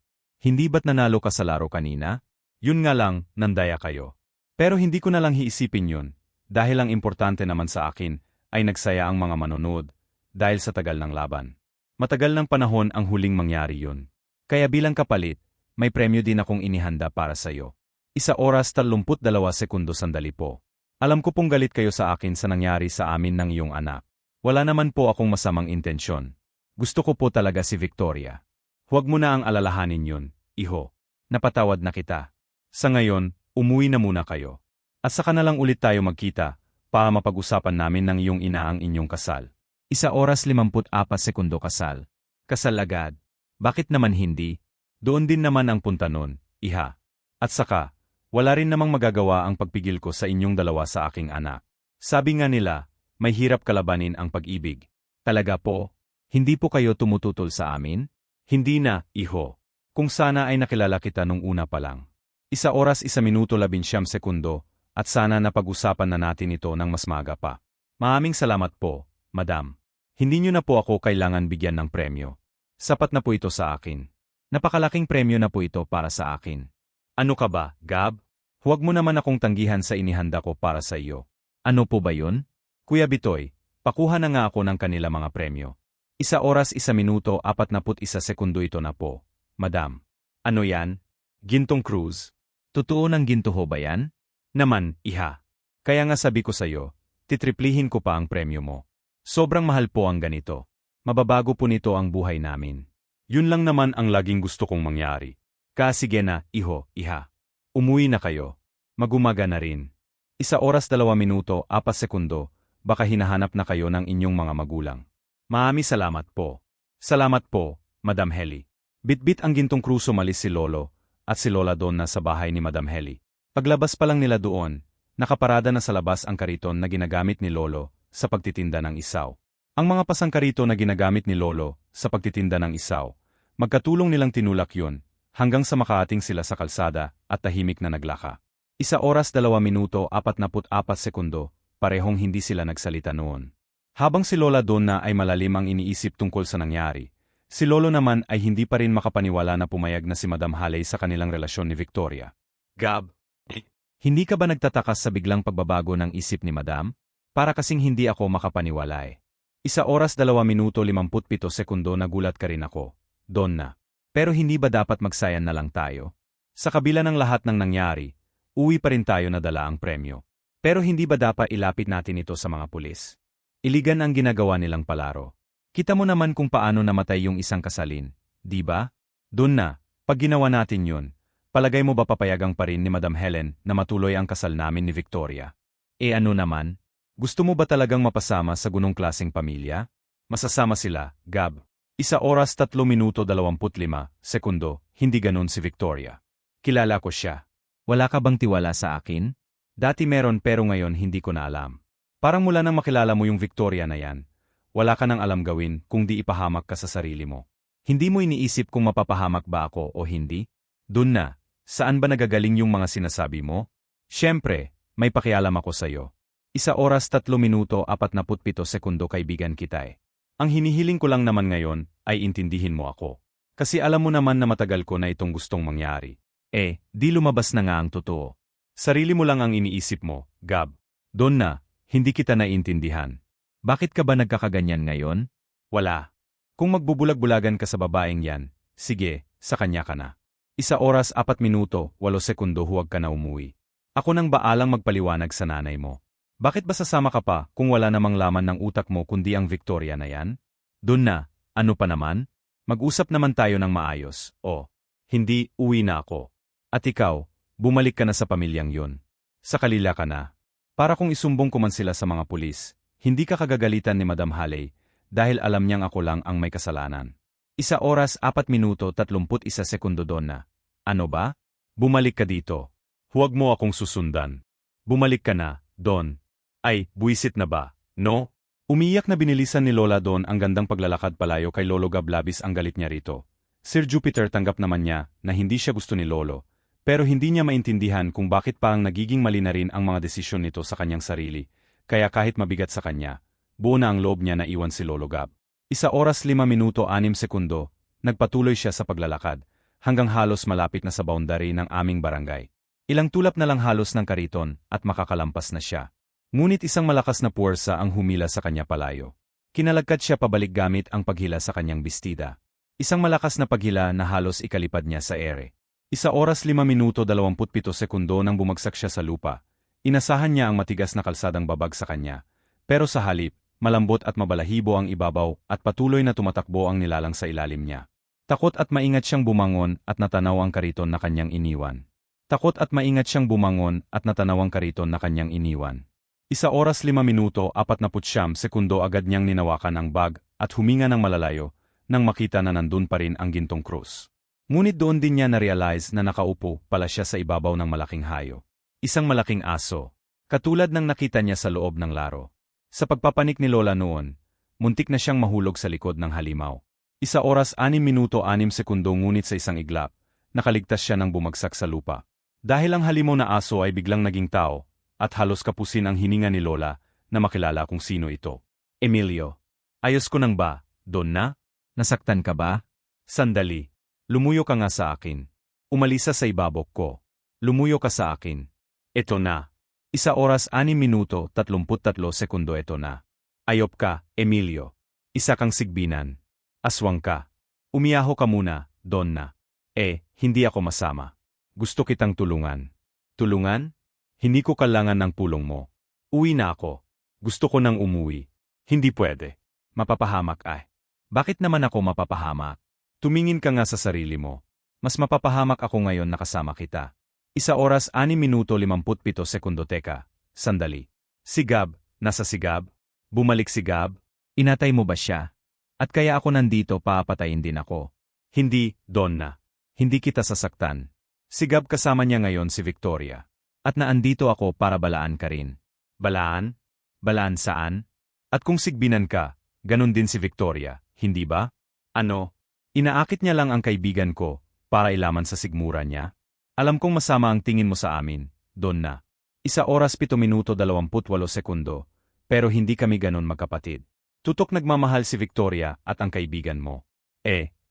S1: hindi ba't nanalo ka sa laro kanina? Yun nga lang, nandaya kayo. Pero hindi ko na lang hiisipin yun, dahil ang importante naman sa akin ay nagsaya ang mga manonood, dahil sa tagal ng laban. Matagal ng panahon ang huling mangyari yun. Kaya bilang kapalit, may premyo din akong inihanda para sa'yo. 1 oras 32 segundo sandali po. Alam ko pong galit kayo sa akin sa nangyari sa amin ng iyong anak. Wala naman po akong masamang intensyon. Gusto ko po talaga si Victoria. Huwag mo na ang alalahanin yun, iho. Napatawad na kita. Sa ngayon, umuwi na muna kayo. At saka na lang ulit tayo magkita, para mapag-usapan namin ng iyong ina ang inyong kasal. 1 oras 54 segundo kasal. Kasal agad. Bakit naman hindi? Doon din naman ang punta nun, iha. At saka, wala rin namang magagawa ang pagpigil ko sa inyong dalawa sa aking anak. Sabi nga nila, may hirap kalabanin ang pag-ibig. Talaga po? Hindi po kayo tumututol sa amin? Hindi na, iho. Kung sana ay nakilala kita nung una pa lang. 1 oras 1 minuto 19 segundo, at sana napag-usapan na natin ito ng mas maaga pa. Maraming salamat po, madam. Hindi niyo na po ako kailangan bigyan ng premyo. Sapat na po ito sa akin. Napakalaking premyo na po ito para sa akin. Ano ka ba, Gab? Huwag mo naman akong tanggihan sa inihanda ko para sa iyo. Ano po ba yun? Kuya Bitoy, pakuha na nga ako ng kanila mga premyo. 1 oras 1 minuto 41 segundo ito na po, madam. Ano yan? Gintong cruise? Totoo ng ginto ho ba yan? Naman, iha. Kaya nga sabi ko sa'yo, titriplihin ko pa ang premyo mo. Sobrang mahal po ang ganito. Mababago po nito ang buhay namin. Yun lang naman ang laging gusto kong mangyari. Sige na, iho, iha. Umuwi na kayo. Magumaga na rin. 1 oras 2 minuto 4 segundo, baka hinahanap na kayo ng inyong mga magulang. Maami salamat po. Salamat po, Madam Heli. Bitbit ang gintong cruise umalis si Lolo, at si Lola doon na sa bahay ni Madam Heli. Paglabas pa lang nila doon, nakaparada na sa labas ang kariton na ginagamit ni Lolo sa pagtitinda ng isaw. Ang mga pasangkarito na ginagamit ni Lolo sa pagtitinda ng isaw, magkatulong nilang tinulak yun, hanggang sa makaating sila sa kalsada at tahimik na naglaka. 1 oras 2 minuto 44 segundo, parehong hindi sila nagsalita noon. Habang si Lola doon na ay malalim ang iniisip tungkol sa nangyari, si Lolo naman ay hindi pa rin makapaniwala na pumayag na si Madam Haley sa kanilang relasyon ni Victoria. Gab, hindi ka ba nagtatakas sa biglang pagbabago ng isip ni Madam? Para kasing hindi ako makapaniwala eh. 1 oras 2 minuto 57 segundo nagulat ka rin ako. Doon na. Pero hindi ba dapat magsayan na lang tayo? Sa kabila ng lahat ng nangyari, uwi pa rin tayo na dala ang premyo. Pero hindi ba dapat ilapit natin ito sa mga pulis? Iligan ang ginagawa nilang palaro. Kita mo naman kung paano namatay yung isang kasalin, di ba? Doon na, pag ginawa natin yun, palagay mo ba papayagang pa rin ni Madam Helen na matuloy ang kasal namin ni Victoria? Ano naman? Gusto mo ba talagang mapasama sa gunong klaseng pamilya? Masasama sila, Gab. 1 oras 3 minuto 25 segundo, hindi ganun si Victoria. Kilala ko siya. Wala ka bang tiwala sa akin? Dati meron pero ngayon hindi ko na alam. Parang mula nang makilala mo yung Victoria na yan, wala ka nang alam gawin kung di ipahamak ka sa sarili mo. Hindi mo iniisip kung mapapahamak ba ako o hindi? Dun na, saan ba nagagaling yung mga sinasabi mo? Siyempre, may pakialam ako sa'yo. 1 oras 3 minuto 47 segundo kaibigan kita eh. Ang hinihiling ko lang naman ngayon ay intindihin mo ako. Kasi alam mo naman na matagal ko na itong gustong mangyari. Di lumabas na nga ang totoo. Sarili mo lang ang iniisip mo, Gab. Donna, hindi kita naiintindihan. Bakit ka ba nagkakaganyan ngayon? Wala. Kung magbubulag-bulagan ka sa babaeng yan, sige, sa kanya ka na. 1 oras 4 minuto, 8 sekundo huwag ka na umuwi. Ako nang baalang magpaliwanag sa nanay mo. Bakit ba sasama ka pa kung wala namang laman ng utak mo kundi ang Victoria na yan? Donna, ano pa naman? Mag-usap naman tayo ng maayos, Hindi, uwi na ako. At ikaw, bumalik ka na sa pamilyang yun. Sa kalila ka na. Para kung isumbong ko man sila sa mga pulis, hindi ka kagagalitan ni Madam Halley dahil alam niyang ako lang ang may kasalanan. 1 oras 4 minuto 31 sekundo Donna. Ano ba? Bumalik ka dito. Huwag mo akong susundan. Bumalik ka na, Don. Ay, buwisit na ba, no? Umiyak na binilisan ni Lola Don ang gandang paglalakad palayo kay Lolo Gab labis ang galit niya rito. Sir Jupiter tanggap naman niya na hindi siya gusto ni Lolo, pero hindi niya maintindihan kung bakit parang nagiging mali na rin ang mga desisyon nito sa kanyang sarili, kaya kahit mabigat sa kanya, buo na ang loob niya na iwan si Lolo Gab. 1 oras 5 minuto 6 sekundo, nagpatuloy siya sa paglalakad, hanggang halos malapit na sa boundary ng aming barangay. Ilang tulap na lang halos ng kariton at makakalampas na siya. Ngunit isang malakas na puwersa ang humila sa kanya palayo. Kinalagkad siya pabalik gamit ang paghila sa kanyang bestida. Isang malakas na paghila na halos ikalipad niya sa ere. 1 oras 5 minuto 27 sekundo nang bumagsak siya sa lupa. Inasahan niya ang matigas na kalsadang babag sa kanya. Pero sa halip, malambot at mabalahibo ang ibabaw at patuloy na tumatakbo ang nilalang sa ilalim niya. Takot at maingat siyang bumangon at natanaw ang kariton na kanyang iniwan. 1 oras 5 minuto 49 sekundo agad niyang ninawakan ang bag at huminga ng malalayo nang makita na nandun pa rin ang gintong krus. Ngunit doon din niya na-realize na nakaupo pala siya sa ibabaw ng malaking hayo. Isang malaking aso, katulad ng nakita niya sa loob ng laro. Sa pagpapanik ni Lola noon, muntik na siyang mahulog sa likod ng halimaw. 1 oras 6 minuto 6 sekundo ngunit sa isang iglap, nakaligtas siya ng bumagsak sa lupa. Dahil ang halimaw na aso ay biglang naging tao, at halos kapusin ang hininga ni Lola na makilala kung sino ito. Emilio. Ayos ko nang ba, Donna? Nasaktan ka ba? Sandali. Lumuyo ka nga sa akin. Umalisa sa ibabok ko. Lumuyo ka sa akin. Ito na. 1 oras 6 minuto 33 sekundo ito na. Ayop ka, Emilio. Isa kang sigbinan. Aswang ka. Umiyaho ka muna, Donna. Hindi ako masama. Gusto kitang tulungan. Tulungan? Hindi ko kailangan ng pulong mo. Uwi na ako. Gusto ko nang umuwi. Hindi pwede. Mapapahamak ay. Bakit naman ako mapapahamak? Tumingin ka nga sa sarili mo. Mas mapapahamak ako ngayon na kasama kita. 1 oras 6 minuto 57 sekundo teka. Sandali. Si Gab, nasa si Gab? Bumalik si Gab? Inatay mo ba siya? At kaya ako nandito paapatayin din ako. Hindi, Donna. Hindi kita sasaktan. Si Gab kasama niya ngayon si Victoria. At naandito ako para balaan ka rin. Balaan? Balaan saan? At kung sigbinan ka, ganun din si Victoria, hindi ba? Ano? Inaakit niya lang ang kaibigan ko para ilaman sa sigmura niya? Alam kong masama ang tingin mo sa amin, Donna. 1 oras 7 minuto 28 sekundo, pero hindi kami ganun magkapatid. Tutok nagmamahal si Victoria at ang kaibigan mo.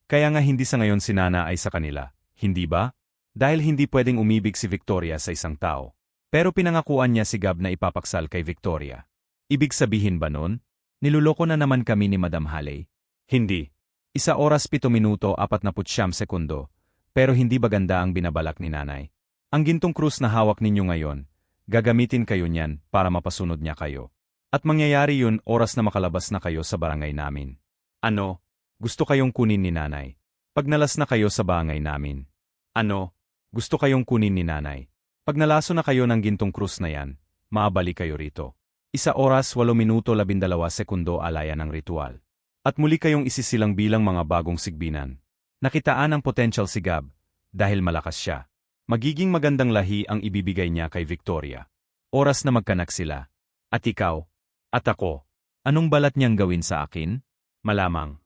S1: Kaya nga hindi sa ngayon si Nana ay sa kanila, hindi ba? Dahil hindi pwedeng umibig si Victoria sa isang tao. Pero pinangakuan niya si Gab na ipapaksal kay Victoria. Ibig sabihin ba nun? Niluloko na naman kami ni Madam Halley? Hindi. 1 oras 7 minuto 49 sekundo, pero hindi ba ganda ang binabalak ni Nanay? Ang gintong krus na hawak ninyo ngayon, gagamitin kayo niyan para mapasunod niya kayo. At mangyayari yun oras na makalabas na kayo sa barangay namin. Ano? Gusto kayong kunin ni Nanay? Pag nalas na kayo sa barangay namin. Ano? Gusto kayong kunin ni Nanay? Pag nalaso na kayo ng gintong krus na yan, maabali kayo rito. 1 oras 8 minuto 12 sekundo alaya ng ritual. At muli kayong isisilang bilang mga bagong sigbinan. Nakitaan ang potential si Gab, dahil malakas siya. Magiging magandang lahi ang ibibigay niya kay Victoria. Oras na magkanak sila. At ikaw, at ako, anong balat niyang gawin sa akin? Malamang,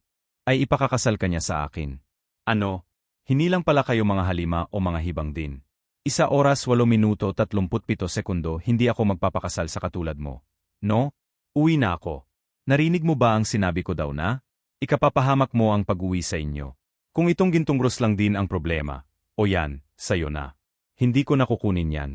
S1: ay ipakakasal ka niya sa akin. Ano? Hinilang pala kayo mga halima o mga hibang din. 1 oras 8 minuto 37 sekundo hindi ako magpapakasal sa katulad mo. No? Uwi na ako. Narinig mo ba ang sinabi ko daw na? Ikapapahamak mo ang pag-uwi sa inyo. Kung itong gintong krus lang din ang problema, o yan, sayo na. Hindi ko nakukunin yan.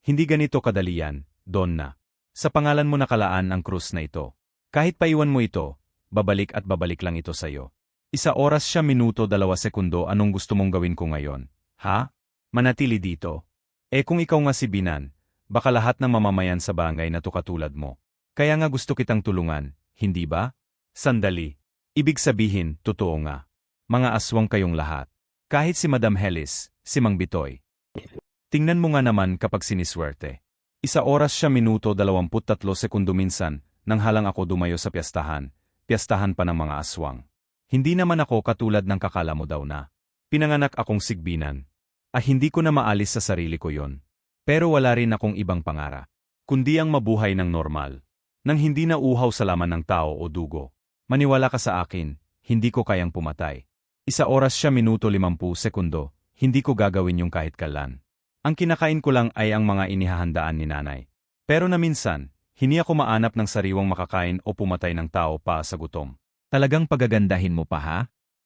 S1: Hindi ganito kadali yan, Donna. Sa pangalan mo nakalaan ang krus na ito. Kahit paiwan mo ito, babalik at babalik lang ito sayo. 1 oras 7 minuto 2 sekundo anong gusto mong gawin ko ngayon? Ha? Manatili dito. Kung ikaw nga si Binan, baka lahat ng mamamayan sa barangay na to katulad mo. Kaya nga gusto kitang tulungan, hindi ba? Sandali. Ibig sabihin, totoo nga. Mga aswang kayong lahat. Kahit si Madam Helis, si Mang Bitoy. Tingnan mo nga naman kapag siniswerte. 1 oras 7 minuto 23 sekundo minsan, nang halang ako dumayo sa piyastahan pa ng mga aswang. Hindi naman ako katulad ng kakala mo daw na. Pinanganak akong sigbinan. Hindi ko na maalis sa sarili ko yon. Pero wala rin akong ibang pangara. Kundi ang mabuhay ng normal. Nang hindi na uhaw sa laman ng tao o dugo. Maniwala ka sa akin, hindi ko kayang pumatay. 1 oras 7 minuto 50 sekundo, hindi ko gagawin yung kahit kailan. Ang kinakain ko lang ay ang mga inihahandaan ni nanay. Pero na minsan, hindi ako maanap ng sariwang makakain o pumatay ng tao pa sa gutom. Talagang pagagandahin mo pa ha?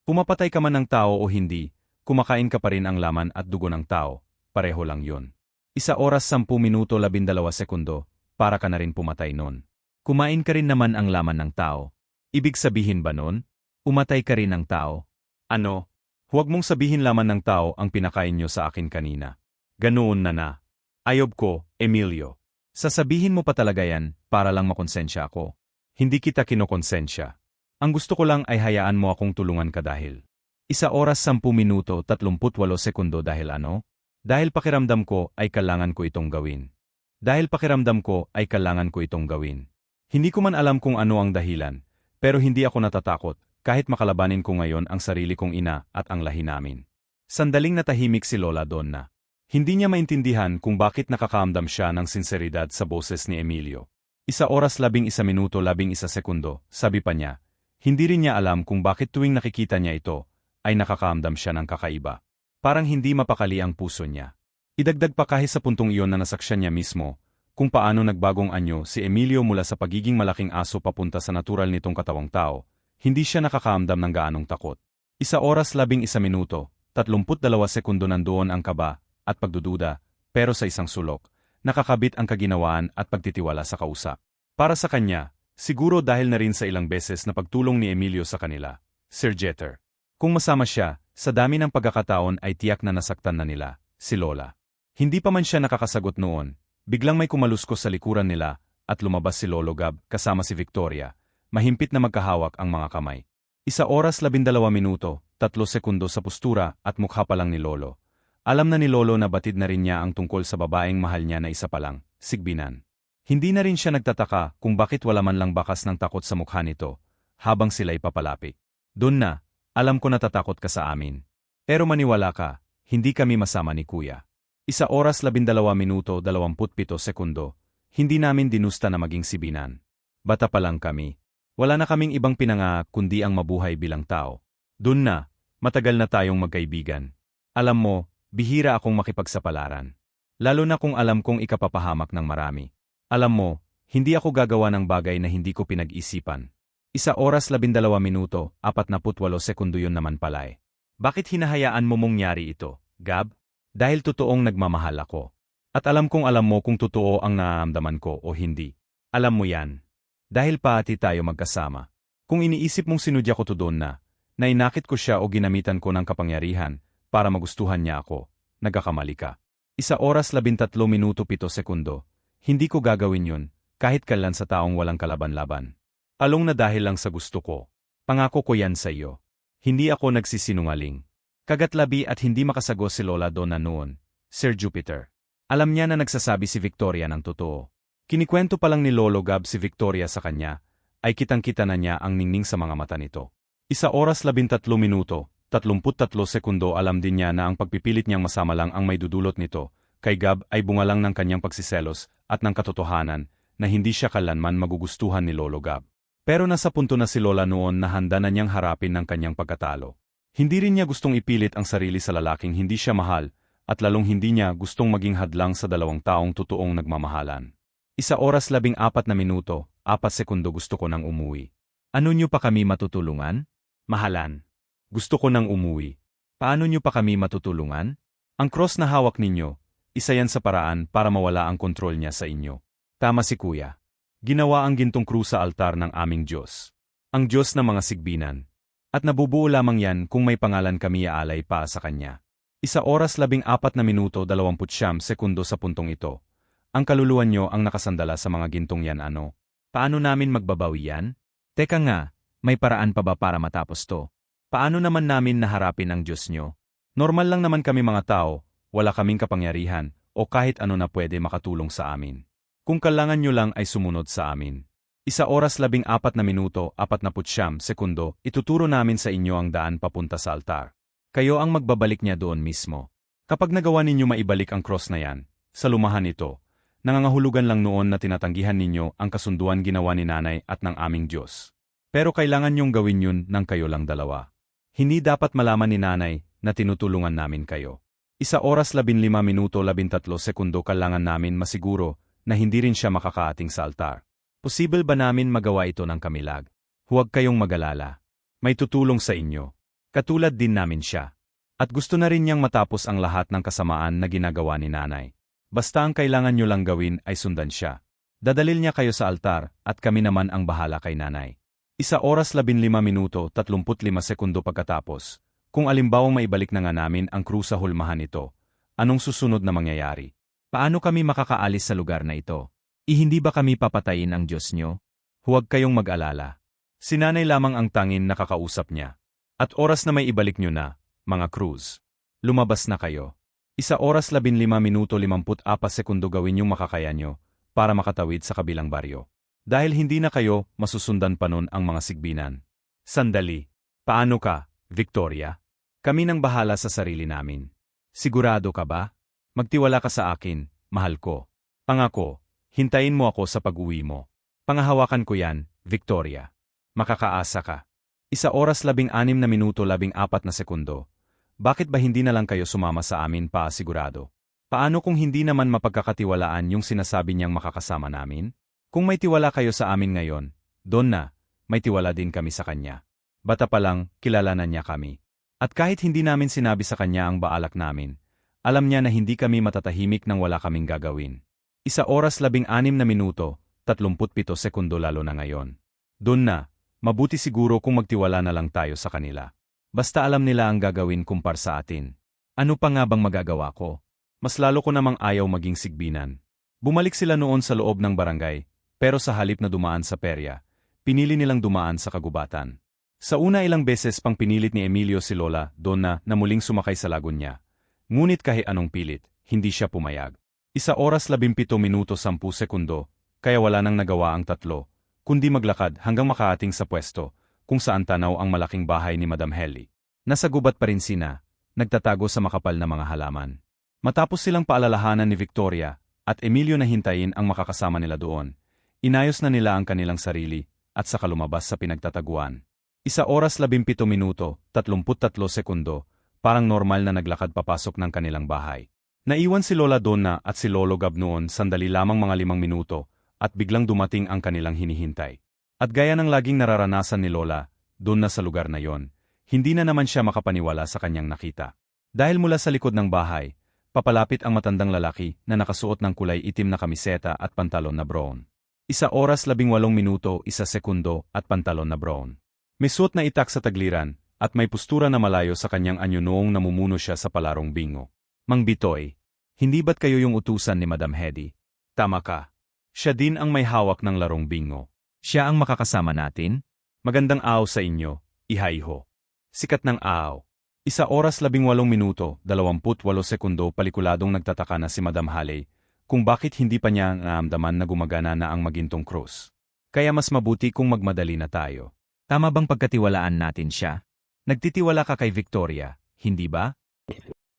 S1: Pumapatay ka man ng tao o hindi, kumakain ka pa rin ang laman at dugo ng tao, pareho lang yun. 1 oras 10 minuto 12 sekundo, para ka na rin pumatay nun. Kumain ka rin naman ang laman ng tao. Ibig sabihin ba nun? Umatay ka rin ng tao? Ano? Huwag mong sabihin laman ng tao ang pinakain nyo sa akin kanina. Ganoon na. Ayob ko, Emilio. Sasabihin mo pa talaga yan para lang makonsensya ako. Hindi kita kinokonsensya. Ang gusto ko lang ay hayaan mo akong tulungan ka dahil. 1 oras 10 minuto 38 sekundo dahil ano? Dahil pakiramdam ko ay kailangan ko itong gawin. Dahil pakiramdam ko ay kailangan ko itong gawin. Hindi ko man alam kung ano ang dahilan, pero hindi ako natatakot kahit makalabanin ko ngayon ang sarili kong ina at ang lahi namin. Sandaling natahimik si Lola Donna. Hindi niya maintindihan kung bakit nakakaamdam siya ng sinseridad sa boses ni Emilio. 1 oras 11 minuto 11 sekundo, sabi pa niya. Hindi rin niya alam kung bakit tuwing nakikita niya ito, ay nakakaamdam siya ng kakaiba. Parang hindi mapakali ang puso niya. Idagdag pa kahit sa puntong iyon na nasaksyan niya mismo, kung paano nagbagong anyo si Emilio mula sa pagiging malaking aso papunta sa natural nitong katawang tao, hindi siya nakakaamdam ng gaanong takot. 1 oras 11 minuto, 32 sekundo nandoon ang kaba at pagdududa, pero sa isang sulok, nakakabit ang kaginawaan at pagtitiwala sa kausap. Para sa kanya, siguro dahil na rin sa ilang beses na pagtulong ni Emilio sa kanila, Sir Jeter. Kung masama siya, sa dami ng pagkakataon ay tiyak na nasaktan na nila, si Lola. Hindi pa man siya nakakasagot noon, biglang may kumaluskos sa likuran nila at lumabas si Lolo Gab kasama si Victoria, mahimpit na magkahawak ang mga kamay. 1 oras 12 minuto, 3 sekundo sa postura at mukha pa lang ni Lolo. Alam na ni Lolo na batid na rin niya ang tungkol sa babaeng mahal niya na isa pa lang, Sigbinan. Hindi na rin siya nagtataka kung bakit wala man lang bakas ng takot sa mukha nito, habang sila'y papalapit. Doon na, alam ko natatakot ka sa amin. Pero maniwala ka, hindi kami masama ni Kuya. 1 oras 12 minuto 27 sekundo, hindi namin dinusta na maging si Binan. Bata pa lang kami. Wala na kaming ibang pinanga kundi ang mabuhay bilang tao. Doon na, matagal na tayong magkaibigan. Alam mo, bihira akong makipagsapalaran. Lalo na kung alam kong ikapapahamak ng marami. Alam mo, hindi ako gagawa ng bagay na hindi ko pinag-isipan. 1 oras 12 minuto 48 sekundo yun naman pala eh. Bakit hinahayaan mo mong nyari ito, Gab? Dahil totoong nagmamahal ako. At alam kong alam mo kung totoo ang nararamdaman ko o hindi. Alam mo yan. Dahil pati tayo magkasama. Kung iniisip mong sinudya ko to doon na inakit ko siya o ginamitan ko ng kapangyarihan para magustuhan niya ako, nagkakamali ka. 1 oras 13 minuto 7 sekundo. Hindi ko gagawin yun, kahit kailan sa taong walang kalaban-laban. Along na dahil lang sa gusto ko. Pangako ko yan sa iyo. Hindi ako nagsisinungaling. Kagatlabi at hindi makasagot si Lola Donna noon, Sir Jupiter. Alam niya na nagsasabi si Victoria ng totoo. Kinikwento pa lang ni Lolo Gab si Victoria sa kanya, ay kitang-kita na niya ang ningning sa mga mata nito. 1 oras 13 minuto, 33 sekundo alam din niya na ang pagpipilit niyang masama lang ang may dudulot nito, kay Gab ay bunga lang ng kanyang pagsiselos at ng katotohanan na hindi siya kailanman magugustuhan ni Lolo Gab. Pero nasa punto na si Lola noon na handa na niyang harapin ng kanyang pagkatalo. Hindi rin niya gustong ipilit ang sarili sa lalaking hindi siya mahal, at lalong hindi niya gustong maging hadlang sa dalawang taong totoong nagmamahalan. 1 oras 14 minuto, 4 sekundo gusto ko nang umuwi. Ano niyo pa kami matutulungan? Mahalan. Gusto ko nang umuwi. Paano niyo pa kami matutulungan? Ang cross na hawak ninyo, isa yan sa paraan para mawala ang kontrol niya sa inyo. Tama si Kuya. Ginawa ang gintong krus sa altar ng aming Diyos. Ang Diyos ng mga sigbinan. At nabubuo lamang yan kung may pangalan kami iaalay pa sa Kanya. 1:14 minuto 29 sekundo sa puntong ito. Ang kaluluwa nyo ang nakasandala sa mga gintong yan ano? Paano namin magbabawi yan? Teka nga, may paraan pa ba para matapos to? Paano naman namin naharapin ang Diyos nyo? Normal lang naman kami mga tao, wala kaming kapangyarihan, o kahit ano na pwede makatulong sa amin. Kung kailangan nyo lang ay sumunod sa amin. 1:14 minuto 49 sekundo, ituturo namin sa inyo ang daan papunta sa altar. Kayo ang magbabalik niya doon mismo. Kapag nagawa ninyo maibalik ang cross na yan, sa lumahan ito, nangangahulugan lang noon na tinatanggihan ninyo ang kasunduan ginawa ni Nanay at ng aming Diyos. Pero kailangan nyong gawin yun ng kayo lang dalawa. Hindi dapat malaman ni Nanay na tinutulungan namin kayo. 1:15 minuto 13 sekundo kailangan namin masiguro na hindi rin siya makakaating sa altar. Posible ba namin magawa ito ng kamilag? Huwag kayong mag-alala. May tutulong sa inyo. Katulad din namin siya. At gusto na rin niyang matapos ang lahat ng kasamaan na ginagawa ni Nanay. Basta ang kailangan nyo lang gawin ay sundan siya. Dadalil niya kayo sa altar at kami naman ang bahala kay Nanay. 1:15 minuto 35 sekundo pagkatapos. Kung alimbawang maibalik na nga namin ang krus sa hulmahan ito, anong susunod na mangyayari? Paano kami makakaalis sa lugar na ito? Hindi ba kami papatayin ang Diyos nyo? Huwag kayong mag-alala. Si Nanay lamang ang tanging nakakausap niya. At oras na may ibalik nyo na, mga krus. Lumabas na kayo. 1:15 minuto 54 sekundo gawin yung makakaya nyo para makatawid sa kabilang baryo. Dahil hindi na kayo, masusundan pa nun ang mga sigbinan. Sandali. Paano ka, Victoria? Kami nang bahala sa sarili namin. Sigurado ka ba? Magtiwala ka sa akin, mahal ko. Pangako, hintayin mo ako sa pag-uwi mo. Pangahawakan ko yan, Victoria. Makakaasa ka. 1:16 minuto 14 sekundo. Bakit ba hindi na lang kayo sumama sa amin pa sigurado? Paano kung hindi naman mapagkakatiwalaan yung sinasabi niyang makakasama namin? Kung may tiwala kayo sa amin ngayon, doon na, may tiwala din kami sa kanya. Bata pa lang, kilala na niya kami. At kahit hindi namin sinabi sa kanya ang baalak namin, alam niya na hindi kami matatahimik nang wala kaming gagawin. 1:16 minuto, 37 sekundo lalo na ngayon. Doon na, mabuti siguro kung magtiwala na lang tayo sa kanila. Basta alam nila ang gagawin kumpar sa atin. Ano pa nga bang magagawa ko? Mas lalo ko namang ayaw maging sigbinan. Bumalik sila noon sa loob ng barangay, pero sa halip na dumaan sa perya, pinili nilang dumaan sa kagubatan. Sa una ilang beses pang pinilit ni Emilio si Lola Donna na muling sumakay sa lagon niya. Ngunit kahit anong pilit, hindi siya pumayag. 1:17 minuto 10 sekundo, kaya wala nang nagawa ang tatlo, kundi maglakad hanggang makaating sa pwesto, kung saan tanaw ang malaking bahay ni Madam Heli. Nasa gubat pa rin sina, nagtatago sa makapal na mga halaman. Matapos silang paalalahanan ni Victoria at Emilio na hintayin ang makakasama nila doon, inayos na nila ang kanilang sarili at saka lumabas sa pinagtataguan. 1:17 minuto 33 sekundo, parang normal na naglakad papasok ng kanilang bahay. Naiwan si Lola Donna at si Lolo Gab noon sandali lamang mga 5 minuto at biglang dumating ang kanilang hinihintay. At gaya ng laging nararanasan ni Lola, Donna sa lugar na yon, hindi na naman siya makapaniwala sa kanyang nakita. Dahil mula sa likod ng bahay, papalapit ang matandang lalaki na nakasuot ng kulay itim na kamiseta at pantalon na brown. 1:18 minuto 1 sekundo at pantalon na brown. May suot na itak sa tagliran, at may postura na malayo sa kanyang anyo noong namumuno siya sa palarong bingo. Mang Bitoy, hindi ba't kayo yung utusan ni Madam Hedy? Tama ka. Siya din ang may hawak ng larong bingo. Siya ang makakasama natin? Magandang araw sa inyo, ihayho. Sikat ng araw. 1:18 minuto 28 sekundo palikuladong nagtataka na si Madam Halley kung bakit hindi pa niya naamdaman na gumagana na ang magintong krus. Kaya mas mabuti kung magmadali na tayo. Tama bang pagkatiwalaan natin siya? Nagtitiwala ka kay Victoria, hindi ba?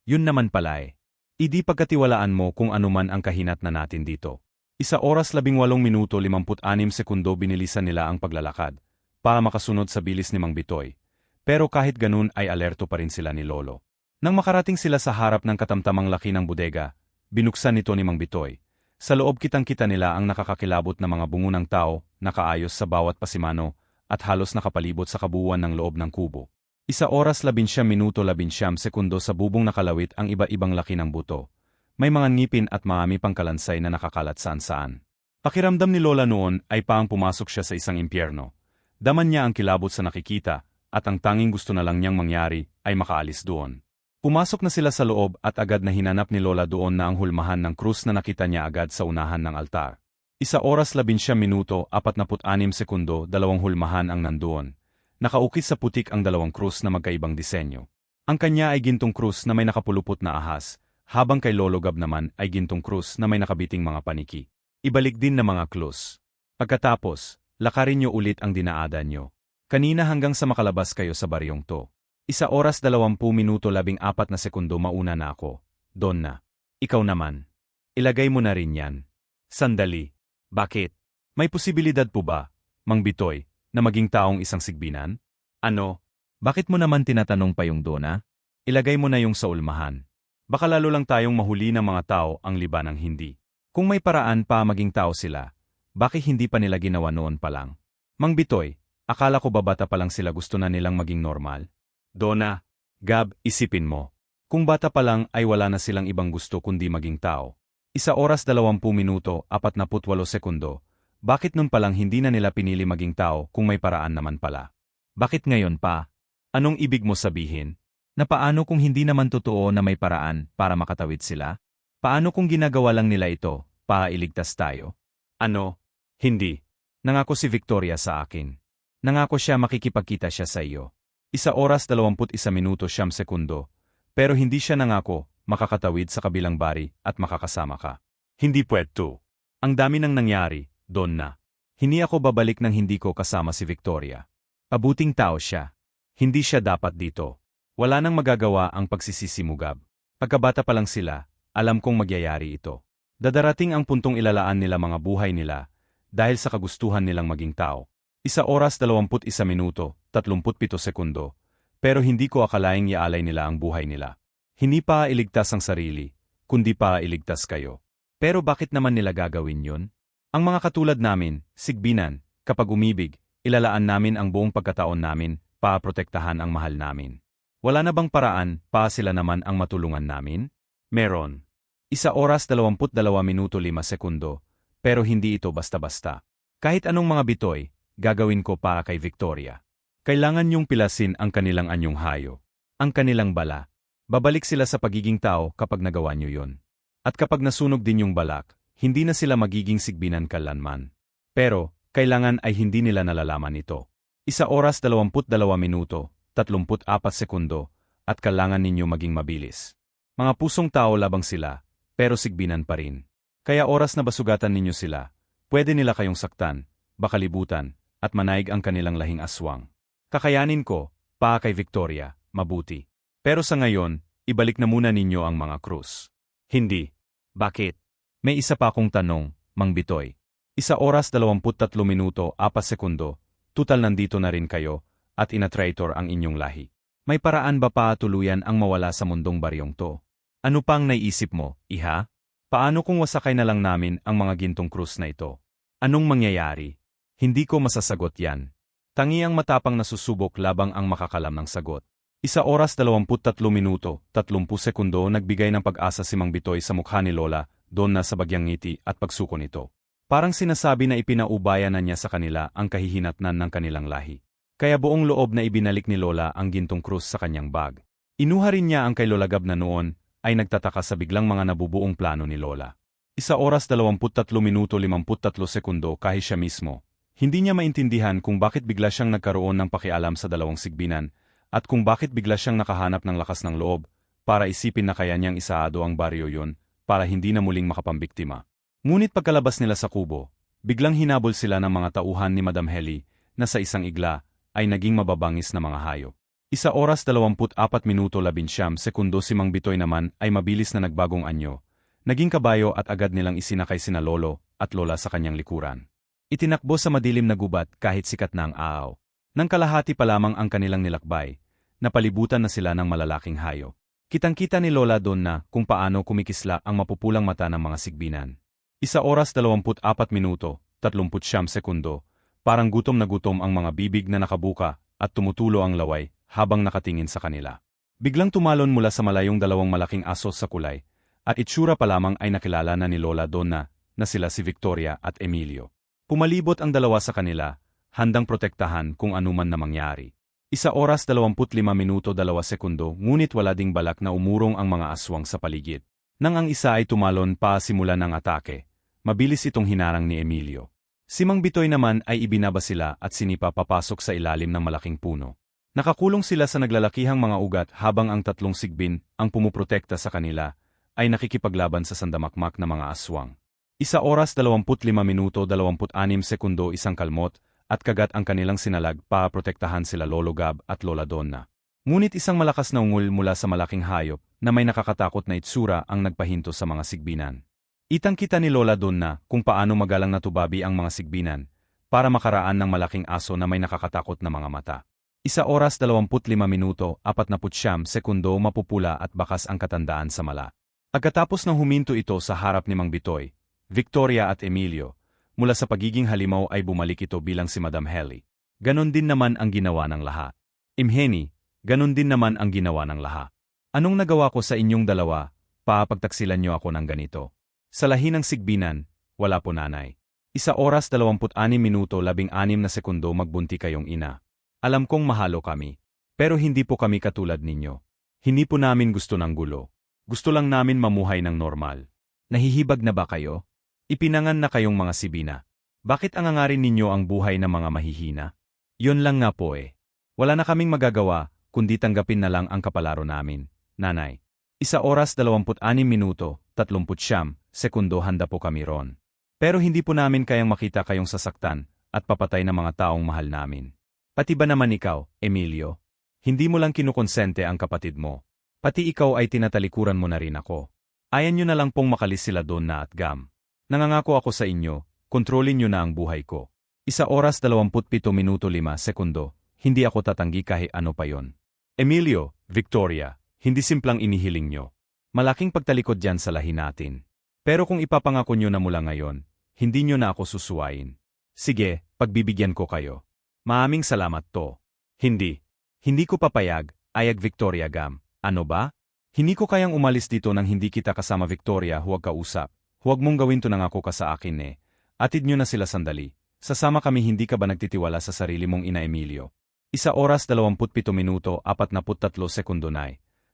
S1: Yun naman pala eh. Idi pagkatiwalaan mo kung anuman ang kahinat na natin dito. 1:18 minuto 56 sekundo binilisan nila ang paglalakad para makasunod sa bilis ni Mang Bitoy. Pero kahit ganun ay alerto pa rin sila ni Lolo. Nang makarating sila sa harap ng katamtamang laki ng bodega, binuksan nito ni Mang Bitoy. Sa loob kitang-kita nila ang nakakakilabot na mga bungo ng tao, nakaayos sa bawat pasimano, at halos nakapalibot sa kabuuan ng loob ng kubo. 1 oras 19 minuto 19 sekundo sa bubong nakalawit ang iba-ibang laki ng buto. May mga ngipin at marami pang kalansay na nakakalat saan-saan. Pakiramdam ni Lola noon ay paang pumasok siya sa isang impyerno. Daman niya ang kilabot sa nakikita, at ang tanging gusto na lang niyang mangyari ay makaalis doon. Pumasok na sila sa loob at agad na hinanap ni Lola doon na ang hulmahan ng krus na nakita niya agad sa unahan ng altar. 1 oras 19 minuto 46 sekundo 2 hulmahan ang nandoon. Nakaukit sa putik ang 2 krus na magkaibang disenyo. Ang kanya ay gintong krus na may nakapulupot na ahas, habang kay Lolo Gab naman ay gintong krus na may nakabiting mga paniki. Ibalik din na mga krus. Pagkatapos, lakarin niyo ulit ang dinaadan niyo. Kanina hanggang sa makalabas kayo sa baryong to. 1 oras 20 minuto 14 na sekundo mauna na ako. Donna. Ikaw naman. Ilagay mo na rin yan. Sandali. Bakit? May posibilidad po ba, Mang Bitoy, na maging taong isang sigbinan? Ano? Bakit mo naman tinatanong pa yung Donna? Ilagay mo na yung sa ulmahan. Baka lalo lang tayong mahuli ng mga tao ang libanang hindi. Kung may paraan pa maging tao sila, bakit hindi pa nila ginawa noon pa lang? Mang Bitoy, akala ko ba bata pa lang sila gusto na nilang maging normal? Donna, Gab, isipin mo. Kung bata pa lang ay wala na silang ibang gusto kundi maging tao. 1 oras 20 minuto 48 sekundo. Bakit nun palang hindi na nila pinili maging tao kung may paraan naman pala? Bakit ngayon pa? Anong ibig mo sabihin? Na paano kung hindi naman totoo na may paraan para makatawid sila? Paano kung ginagawa lang nila ito, para iligtas tayo? Ano? Hindi. Nangako si Victoria sa akin. Nangako siya makikipagkita siya sa iyo. 1 oras 21 minuto 9 sekundo. Pero hindi siya nangako, makakatawid sa kabilang bari at makakasama ka. Hindi pwede. Ang dami nang nangyari, Donna. Hindi ako babalik nang hindi ko kasama si Victoria. Pabuting tao siya. Hindi siya dapat dito. Wala nang magagawa ang pagsisisimugab. Pagkabata pa lang sila, alam kong magyayari ito. Dadarating ang puntong ilalaan nila mga buhay nila dahil sa kagustuhan nilang maging tao. 1 oras 21 minuto 37 sekundo. Pero hindi ko akalaing iaalay nila ang buhay nila. Hindi pa iligtas ang sarili, kundi pa iligtas kayo. Pero bakit naman nila gagawin yun? Ang mga katulad namin, sigbinan, kapag umibig, ilalaan namin ang buong pagkataon namin para protektahan ang mahal namin. Wala na bang paraan para sila naman ang matulungan namin? Meron. 1 oras 22 minuto 5 sekundo, pero hindi ito basta-basta. Kahit anong mga bitoy, gagawin ko para kay Victoria. Kailangan niyong pilasin ang kanilang anyong hayo. Ang kanilang bala. Babalik sila sa pagiging tao kapag nagawa niyo yon. At kapag nasunog din yung balak, hindi na sila magiging sigbinan kailanman. Pero, kailangan ay hindi nila nalalaman ito. 1 oras 22 minuto, 34 sekundo, at kailangan ninyo maging mabilis. Mga pusong tao labang sila, pero sigbinan pa rin. Kaya oras na basugatan ninyo sila, pwede nila kayong saktan, bakalibutan, at manaig ang kanilang lahing aswang. Kakayanin ko, pa kay Victoria, mabuti. Pero sa ngayon, ibalik na muna ninyo ang mga krus. Hindi. Bakit? May isa pa akong tanong, Mang Bitoy. 1 oras 23 minuto 4 sekundo, tutal nandito na rin kayo, at ina-traitor ang inyong lahi. May paraan ba pa tuluyan ang mawala sa mundong baryong to? Ano pang naiisip mo, iha? Paano kung wasakay na lang namin ang mga gintong krus na ito? Anong mangyayari? Hindi ko masasagot yan. Tangi ang matapang na susubok labang ang makakalam ng sagot. 1 oras 23 minuto 30 sekundo nagbigay ng pag-asa si Mang Bitoy sa mukha ni Lola, doon na sa bagyang ngiti at pagsuko nito. Parang sinasabi na ipinaubaya na niya sa kanila ang kahihinatnan ng kanilang lahi. Kaya buong loob na ibinalik ni Lola ang gintong krus sa kanyang bag. Inuha rin niya ang kay Lola Gab na noon ay nagtataka sa biglang mga nabubuong plano ni Lola. 1 oras 23 minuto 53 sekundo kahit siya mismo. Hindi niya maintindihan kung bakit bigla siyang nagkaroon ng pakialam sa dalawang sigbinan at kung bakit bigla siyang nakahanap ng lakas ng loob para isipin na kaya niyang isaado ang baryo yon para hindi na muling makapambiktima. Ngunit pagkalabas nila sa kubo, biglang hinabol sila ng mga tauhan ni Madam Heli na sa isang igla ay naging mababangis na mga hayop. 1 oras 24 minuto 19 sekundo si Mang Bitoy naman ay mabilis na nagbagong anyo. Naging kabayo at agad nilang isinakay sina Lolo at Lola sa kanyang likuran. Itinakbo sa madilim na gubat kahit sikat na ang araw. Nang kalahati pa lamang ang kanilang nilakbay, napalibutan na sila ng malalaking hayop. Kitang-kita ni Lola doon na kung paano kumikisla ang mapupulang mata ng mga sigbinan. 1 oras 24 minuto 30 sekundo. Parang gutom na gutom ang mga bibig na nakabuka at tumutulo ang laway habang nakatingin sa kanila. Biglang tumalon mula sa malayong dalawang malaking aso sa kulay, at itsura pa lamang ay nakilala na ni Lola Donna na sila si Victoria at Emilio. Pumalibot ang dalawa sa kanila, handang protektahan kung anuman na mangyari. 1 oras 25 minuto 2 sekundo ngunit wala ding balak na umurong ang mga aswang sa paligid. Nang ang isa ay tumalon pa simula ng atake, mabilis itong hinarang ni Emilio. Si Mang Bitoy naman ay ibinaba sila at sinipa papasok sa ilalim ng malaking puno. Nakakulong sila sa naglalakihang mga ugat habang ang tatlong sigbin, ang pumuprotekta sa kanila, ay nakikipaglaban sa sandamakmak na mga aswang. 1 oras 25 minuto 26 sekundo isang kalmot, at kagat ang kanilang sinalag para protektahan sila Lolo Gab at Lola Donna. Ngunit isang malakas na ungol mula sa malaking hayop na may nakakatakot na itsura ang nagpahinto sa mga sigbinan. Itang-kita ni Lola Donna kung paano magalang natubabi ang mga sigbinan para makaraan ng malaking aso na may nakakatakot na mga mata. 1 oras 25 minuto 49 sekundo mapupula at bakas ang katandaan sa mala. Pagkatapos ng huminto ito sa harap ni Mang Bitoy, Victoria at Emilio, mula sa pagiging halimaw ay bumalik ito bilang si Madam Helly. Ganon din naman ang ginawa ng lahat. Imheni, ganon din naman ang ginawa ng lahat. Anong nagawa ko sa inyong dalawa, papagtaksilan niyo ako ng ganito? Sa lahi ng sigbinan, wala po nanay. 1 oras 26 minuto 16 na sekundo magbunti kayong ina. Alam kong mahalo kami. Pero hindi po kami katulad ninyo. Hindi po namin gusto ng gulo. Gusto lang namin mamuhay ng normal. Nahihibag na ba kayo? Ipinangan na kayong mga sibina. Bakit angangarin ninyo ang buhay ng mga mahihina? Yon lang nga po eh. Wala na kaming magagawa, kundi tanggapin na lang ang kapalaro namin, nanay. 1 oras 26 minuto 39 sekundo handa po kami ron. Pero hindi po namin kayang makita kayong sasaktan at papatay ng mga taong mahal namin. Pati ba naman ikaw, Emilio? Hindi mo lang kinukonsente ang kapatid mo. Pati ikaw ay tinatalikuran mo na rin ako. Ayan nyo na lang pong makalis sila Donna at Gam. Nangangako ako sa inyo, kontrolin nyo na ang buhay ko. 1 oras 27 minuto 5 sekundo, hindi ako tatanggi kahit ano pa yon. Emilio, Victoria, hindi simplang inihiling nyo. Malaking pagtalikod dyan sa lahi natin. Pero kung ipapangako nyo na mula ngayon, hindi nyo na ako susuwain. Sige, pagbibigyan ko kayo. Maaming salamat to. Hindi. Hindi ko papayag, ayag Victoria Gam. Ano ba? Hindi ko kayang umalis dito nang hindi kita kasama Victoria, huwag kausap. Huwag mong gawin to nang ako ka sa akin eh. Atid nyo na sila sandali. Sasama kami hindi ka ba nagtitiwala sa sarili mong ina Emilio? 1 oras 27 minuto 43 sekundo na.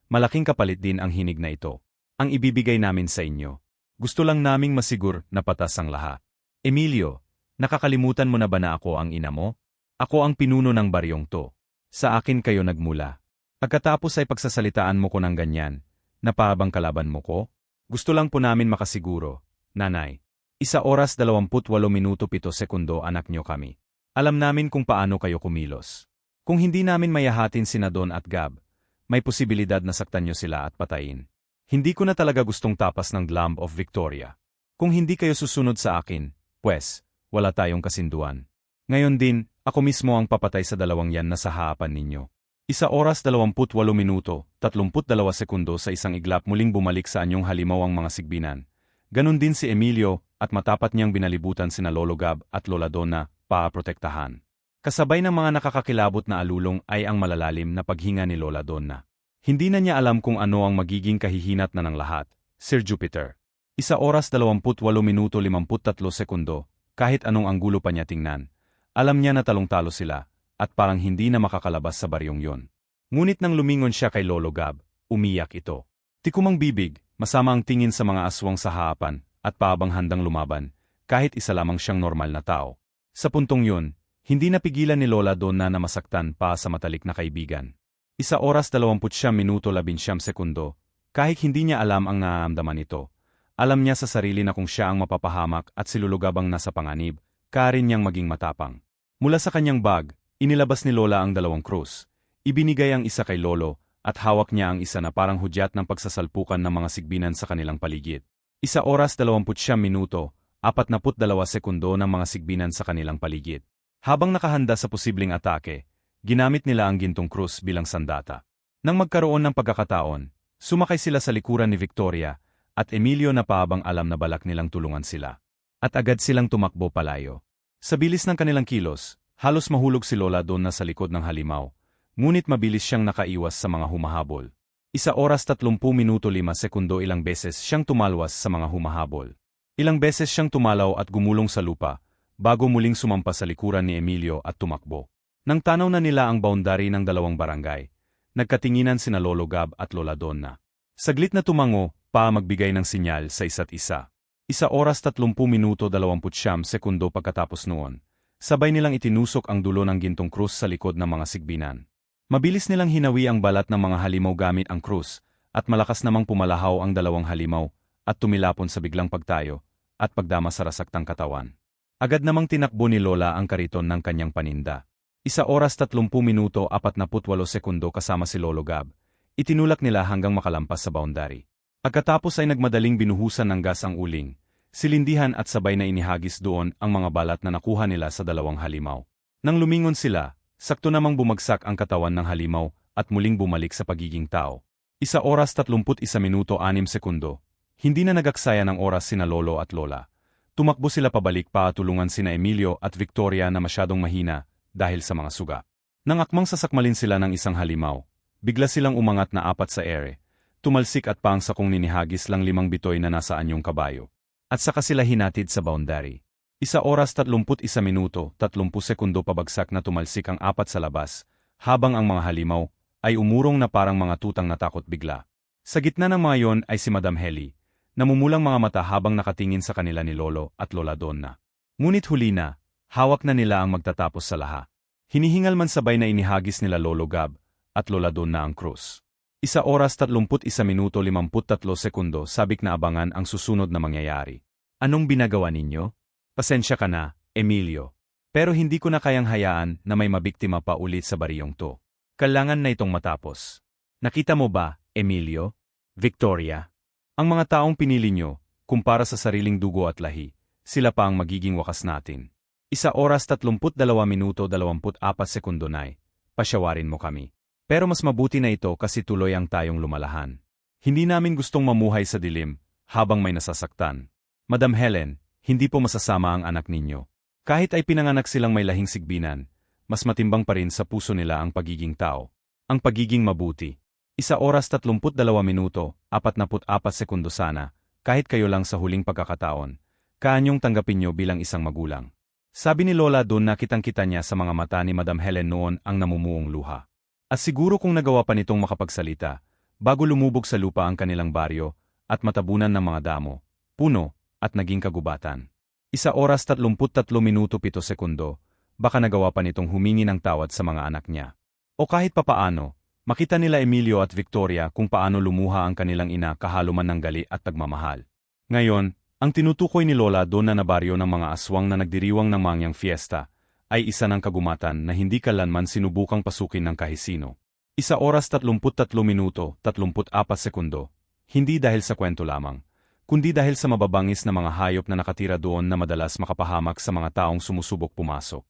S1: Malaking kapalit din ang hinig na ito. Ang ibibigay namin sa inyo. Gusto lang naming masigur na patas ang lahat. Emilio, nakakalimutan mo na ba na ako ang ina mo? Ako ang pinuno ng baryong to. Sa akin kayo nagmula. Pagkatapos ay pagsasalitaan mo ko ng ganyan, na parabang kalaban mo ko? Gusto lang po namin makasiguro, nanay. 1 oras 28 minuto 7 sekundo anak nyo kami. Alam namin kung paano kayo kumilos. Kung hindi namin mayahatin sina Don at Gab, may posibilidad na saktan nyo sila at patayin. Hindi ko na talaga gustong tapas ng Lamb of Victoria. Kung hindi kayo susunod sa akin, pues, wala tayong kasinduan. Ngayon din, ako mismo ang papatay sa dalawang yan na sa haapan ninyo. 1 oras 28 minuto, 32 sekundo sa isang iglap muling bumalik sa anyong halimaw ang mga sigbinan. Ganon din si Emilio at matapat niyang binalibutan sina Lolo Gab at Lola Donna para protektahan. Kasabay ng mga nakakakilabot na alulong ay ang malalalim na paghinga ni Lola Donna. Hindi na niya alam kung ano ang magiging kahihinat na ng lahat, Sir Jupiter. 1 oras 28 minuto 53 sekundo, kahit anong anggulo pa niya tingnan. Alam niya na talong-talo sila, at parang hindi na makakalabas sa baryong yon. Ngunit nang lumingon siya kay Lolo Gab, umiyak ito. Tikumang bibig, masama ang tingin sa mga aswang sa haapan, at paabang handang lumaban, kahit isa lamang siyang normal na tao. Sa puntong yun, hindi napigilan ni Lola Donna na masaktan pa sa matalik na kaibigan. 1 oras 20 minuto 11 sekundo, kahit hindi niya alam ang nararamdaman nito. Alam niya sa sarili na kung siya ang mapapahamak at silulugabang nasa panganib, kaya rin niyang maging matapang. Mula sa kanyang bag, inilabas ni Lola ang 2 krus. Ibinigay ang isa kay Lolo, at hawak niya ang isa na parang hudyat ng pagsasalpukan ng mga sigbinan sa kanilang paligid. 1 oras 20 minuto, 42 sekundo ng mga sigbinan sa kanilang paligid. Habang nakahanda sa posibleng atake, ginamit nila ang gintong krus bilang sandata. Nang magkaroon ng pagkakataon, sumakay sila sa likuran ni Victoria, at Emilio na paabang alam na balak nilang tulungan sila. At agad silang tumakbo palayo. Sa bilis ng kanilang kilos, halos mahulog si Lola Donna sa likod ng halimaw. ngunit mabilis siyang nakaiwas sa mga humahabol. 1 oras 30 minuto 5 sekundo ilang beses siyang tumalwas sa mga humahabol. Ilang beses siyang tumalaw at gumulong sa lupa, bago muling sumampa sa likuran ni Emilio at tumakbo. Nang tanaw na nila ang boundary ng dalawang barangay, nagkatinginan sina Lolo Gab at Lola Donna. Saglit na tumango, magbigay ng sinyal sa isa't isa. 1 oras 30 minuto 29 sekundo pagkatapos noon, sabay nilang itinusok ang dulo ng gintong krus sa likod ng mga sigbinan. Mabilis nilang hinawi ang balat ng mga halimaw gamit ang krus, at malakas namang pumalahaw ang dalawang halimaw, at tumilapon sa biglang pagtayo, at pagdama sa rasaktang katawan. Agad namang tinakbo ni Lola ang kariton ng kanyang paninda. 1 oras 30 minuto 48 sekundo kasama si Lolo Gab. Itinulak nila hanggang makalampas sa boundary. Pagkatapos ay nagmadaling binuhusan ng gas ang uling, silindihan at sabay na inihagis doon ang mga balat na nakuha nila sa dalawang halimaw. Nang lumingon sila, sakto namang bumagsak ang katawan ng halimaw at muling bumalik sa pagiging tao. 1 oras 31 minuto 6 sekundo. Hindi na nagaksaya ng oras sina Lolo at Lola. Tumakbo sila pabalik tulungan sina Emilio at Victoria na masyadong mahina dahil sa mga suga. Nang akmang sasakmalin sila ng isang halimaw, bigla silang umangat na apat sa ere, tumalsik at pangsakong ninihagis lang 5 bitoy na nasa anyong kabayo. At saka sila hinatid sa boundary. 1 oras 31 minuto 30 sekundo pabagsak na tumalsik ang apat sa labas, habang ang mga halimaw ay umurong na parang mga tutang natakot bigla. Sa gitna ng mga yon ay si Madam Heli, namumulang mga mata habang nakatingin sa kanila ni Lolo at Lola Donna. Ngunit huli na, hawak na nila ang magtatapos sa lahat. Hinihingal man sabay na inihagis nila Lolo Gab at Lola Donna ang krus. 1 oras 31 minuto 53 sekundo sabik na abangan ang susunod na mangyayari. Anong binagawa ninyo? Pasensya ka na, Emilio. Pero hindi ko na kayang hayaan na may mabiktima pa ulit sa bariyong to. Kailangan na itong matapos. Nakita mo ba, Emilio? Victoria? Ang mga taong pinili nyo, kumpara sa sariling dugo at lahi, sila pa ang magiging wakas natin. 1 oras 32 minuto 24 sekundo na, pasyawarin mo kami. Pero mas mabuti na ito kasi tuloy ang tayong lumalahan. Hindi namin gustong mamuhay sa dilim, habang may nasasaktan. Madam Helen, hindi po masasama ang anak ninyo. Kahit ay pinanganak silang may lahing sigbinan, mas matimbang pa rin sa puso nila ang pagiging tao. Ang pagiging mabuti. 1 oras 32 minuto 44 sekundo sana, kahit kayo lang sa huling pagkakataon, kaanyong tanggapin nyo bilang isang magulang. Sabi ni Lola doon na kitang-kita niya sa mga mata ni Madam Helen noon ang namumuong luha. At siguro kung nagawa pa nitong makapagsalita, bago lumubog sa lupa ang kanilang baryo, at matabunan ng mga damo, puno, at naging kagubatan. 1 oras 33 minuto 7 sekundo, baka nagawa pa nitong humingi ng tawad sa mga anak niya. O kahit papaano, makita nila Emilio at Victoria kung paano lumuha ang kanilang ina kahaluman ng gali at pagmamahal. Ngayon, ang tinutukoy ni Lola doon na baryo ng mga aswang na nagdiriwang ng mangyang fiesta, ay isa ng kagumatan na hindi kailanman sinubukang pasukin ng kahisino. 1 oras 33 minuto 34 sekundo, hindi dahil sa kwento lamang, kundi dahil sa mababangis na mga hayop na nakatira doon na madalas makapahamak sa mga taong sumusubok pumasok.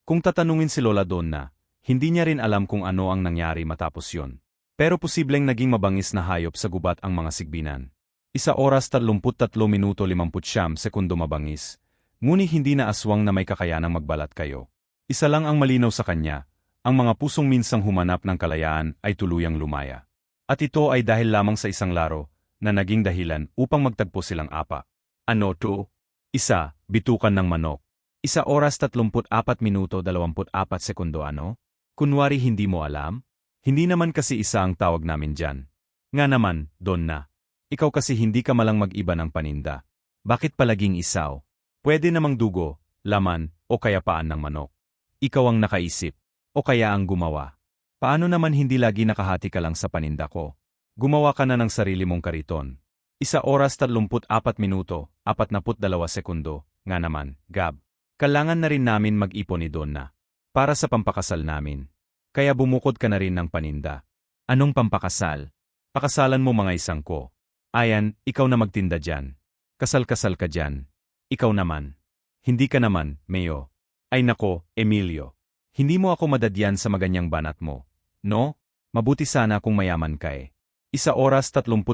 S1: Kung tatanungin si Lola Donna, hindi niya rin alam kung ano ang nangyari matapos yon. Pero posibleng naging mabangis na hayop sa gubat ang mga sigbinan. 1 oras 33 minuto 59 sekundo mabangis, ngunit hindi na aswang na may kakayanang magbalat kayo. Isa lang ang malinaw sa kanya, ang mga pusong minsang humanap ng kalayaan ay tuluyang lumaya. At ito ay dahil lamang sa isang laro, na naging dahilan upang magtagpo silang apa. Ano to? 1. Bitukan ng manok. 1 oras 34 minuto 24 sekundo ano? Kunwari hindi mo alam? Hindi naman kasi isa ang tawag namin dyan. Nga naman, Donna. Ikaw kasi hindi ka malang mag-iba ng paninda. Bakit palaging isaw? Pwede namang dugo, laman, o kaya paan ng manok. Ikaw ang nakaisip, o kaya ang gumawa. Paano naman hindi lagi nakahati ka lang sa paninda ko? Gumawa ka na ng sarili mong kariton. 1 oras 34 minuto 42 sekundo, nga naman, Gab. Kailangan na rin namin mag-ipon ni Donna. Para sa pampakasal namin. Kaya bumukod ka na rin ng paninda. Anong pampakasal? Pakasalan mo mga isang ko. Ayan, ikaw na magtinda dyan. Kasal-kasal ka dyan. Ikaw naman. Hindi ka naman, Mayo. Ay nako, Emilio. Hindi mo ako madadyan sa maganyang banat mo. No? Mabuti sana kung mayaman ka eh. 1 oras 35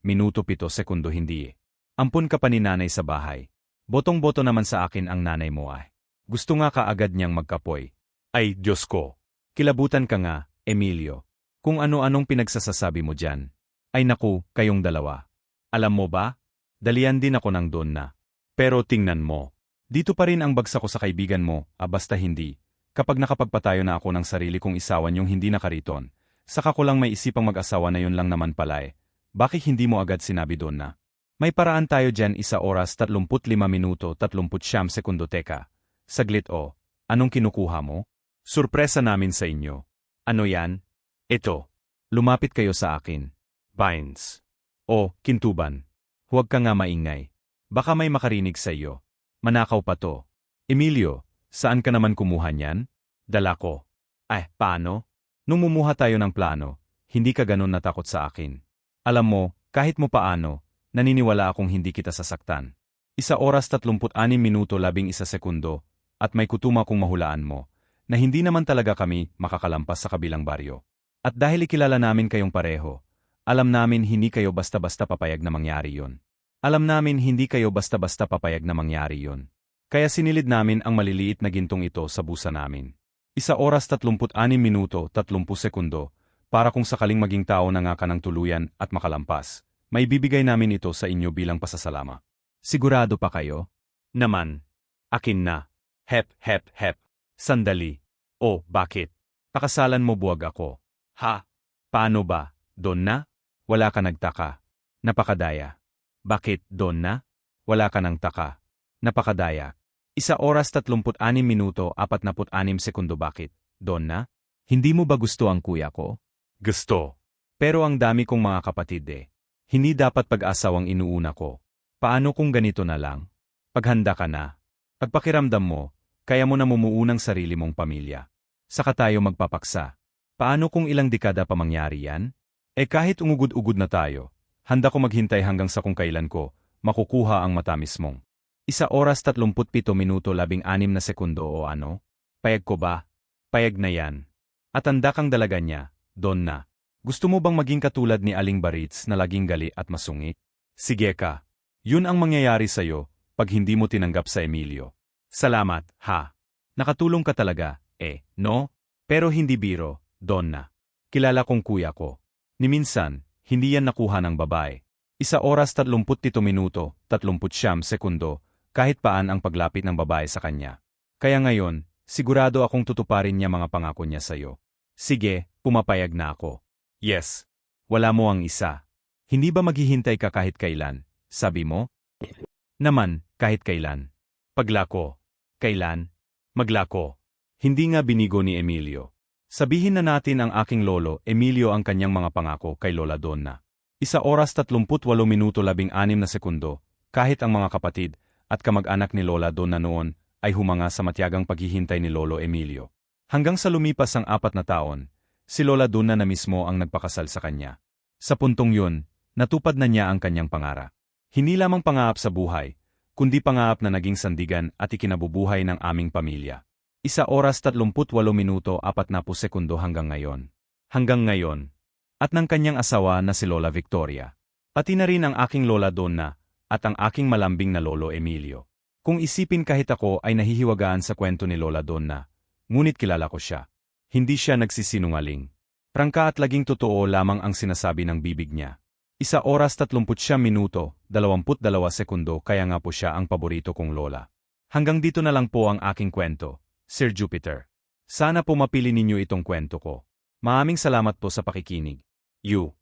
S1: minuto 7 sekundo hindi eh. Ampun ka pa ni nanay sa bahay. Botong-boto naman sa akin ang nanay mo ay. Gusto nga kaagad niyang magkapoy. Ay, Diyos ko! Kilabutan ka nga, Emilio. Kung ano-anong pinagsasasabi mo dyan. Ay naku, kayong dalawa. Alam mo ba? Dalian din ako ng Donna. Pero tingnan mo. Dito pa rin ang bagsak ko sa kaibigan mo, basta hindi. Kapag nakapagpatayo na ako ng sarili kong isawan yung hindi nakariton, saka ko lang may isipang mag-asawa na yun lang naman pala eh. Bakit hindi mo agad sinabi Donna? May paraan tayo dyan 1 oras 35 minuto 39 sekundo teka. Saglit o, anong kinukuha mo? Surpresa namin sa inyo. Ano yan? Ito. Lumapit kayo sa akin. Vines. O, kintuban. Huwag ka nga maingay. Baka may makarinig sa iyo. Manakaw pa to. Emilio, saan ka naman kumuha niyan? Dala ko. Paano? Nung mumuha tayo ng plano, hindi ka ganun natakot sa akin. Alam mo, kahit mo paano, naniniwala akong hindi kita sasaktan. 1 oras 36 minuto 11 sekundo, at may kutuma kong mahulaan mo, na hindi naman talaga kami makakalampas sa kabilang baryo. At dahil ikilala namin kayong pareho, alam namin hindi kayo basta-basta papayag na mangyari yon. Alam namin hindi kayo basta-basta papayag na mangyari yon. Kaya sinilid namin ang maliliit na gintong ito sa busa namin. 1 oras 36 minuto 30 sekundo, para kung sakaling maging tao na nga ka ng tuluyan at makalampas, may bibigay namin ito sa inyo bilang pasasalama. Sigurado pa kayo? Naman. Akin na. Hep, hep, hep. Sandali. O, bakit? Pakasalan mo buwag ako. Ha? Paano ba, Donna? Wala ka nagtaka. Napakadaya. Bakit, Donna? Wala ka nang taka. Napakadaya. 1 oras 36 minuto 46 sekundo bakit, Donna? Hindi mo ba gusto ang kuya ko? Gusto. Pero ang dami kong mga kapatid eh. Hindi dapat pag-asawang inuuna ko. Paano kung ganito na lang? Paghanda ka na. Pagpakiramdam mo, kaya mo na mumuunang sarili mong pamilya. Saka tayo magpapaksa. Paano kung ilang dekada pa mangyari yan? Kahit ungugod-ugod na tayo, handa ko maghintay hanggang sa kung kailan ko makukuha ang matamis mong. 1 oras 37 minuto 16 sekundo o ano? Payag ko ba? Payag na yan. At handa kang dalaga niya, Donna. Gusto mo bang maging katulad ni Aling Barits na laging gali at masungit? Sige ka. Yun ang mangyayari sa'yo pag hindi mo tinanggap sa Emilio. Salamat, ha? Nakatulong ka talaga, no? Pero hindi biro, Donna. Kilala kong kuya ko. Ni minsan, hindi yan nakuha ng babae. 1 oras 37 minuto 39 sekundo, kahit paan ang paglapit ng babae sa kanya. Kaya ngayon, sigurado akong tutuparin niya mga pangako niya sa'yo. Sige, pumapayag na ako. Yes. Wala mo ang isa. Hindi ba maghihintay ka kahit kailan, sabi mo? Naman, kahit kailan. Paglako. Kailan? Maglako. Hindi nga binigo ni Emilio. Sabihin na natin ang aking lolo, Emilio ang kanyang mga pangako kay Lola Donna. 1 oras 38 minuto 16 sekundo, kahit ang mga kapatid at kamag-anak ni Lola Donna noon ay humanga sa matiyagang paghihintay ni Lolo Emilio. Hanggang sa lumipas ang 4 na taon, si Lola Donna na mismo ang nagpakasal sa kanya. Sa puntong yun, natupad na niya ang kanyang pangarap. Hindi lamang pangarap sa buhay, kundi pangarap na naging sandigan at ikinabubuhay ng aming pamilya. 1 oras 38 minuto 40 sekundo hanggang ngayon. Hanggang ngayon. At ng kanyang asawa na si Lola Victoria. Pati na rin ang aking Lola Donna at ang aking malambing na Lolo Emilio. Kung isipin kahit ako ay nahihiwagaan sa kwento ni Lola Donna, ngunit kilala ko siya. Hindi siya nagsisinungaling. Prangka at laging totoo lamang ang sinasabi ng bibig niya. 1 oras 30 minuto 22 sekundo kaya nga po siya ang paborito kong lola. Hanggang dito na lang po ang aking kwento. Sir Jupiter. Sana po mapili ninyo itong kwento ko. Maraming salamat po sa pakikinig. You.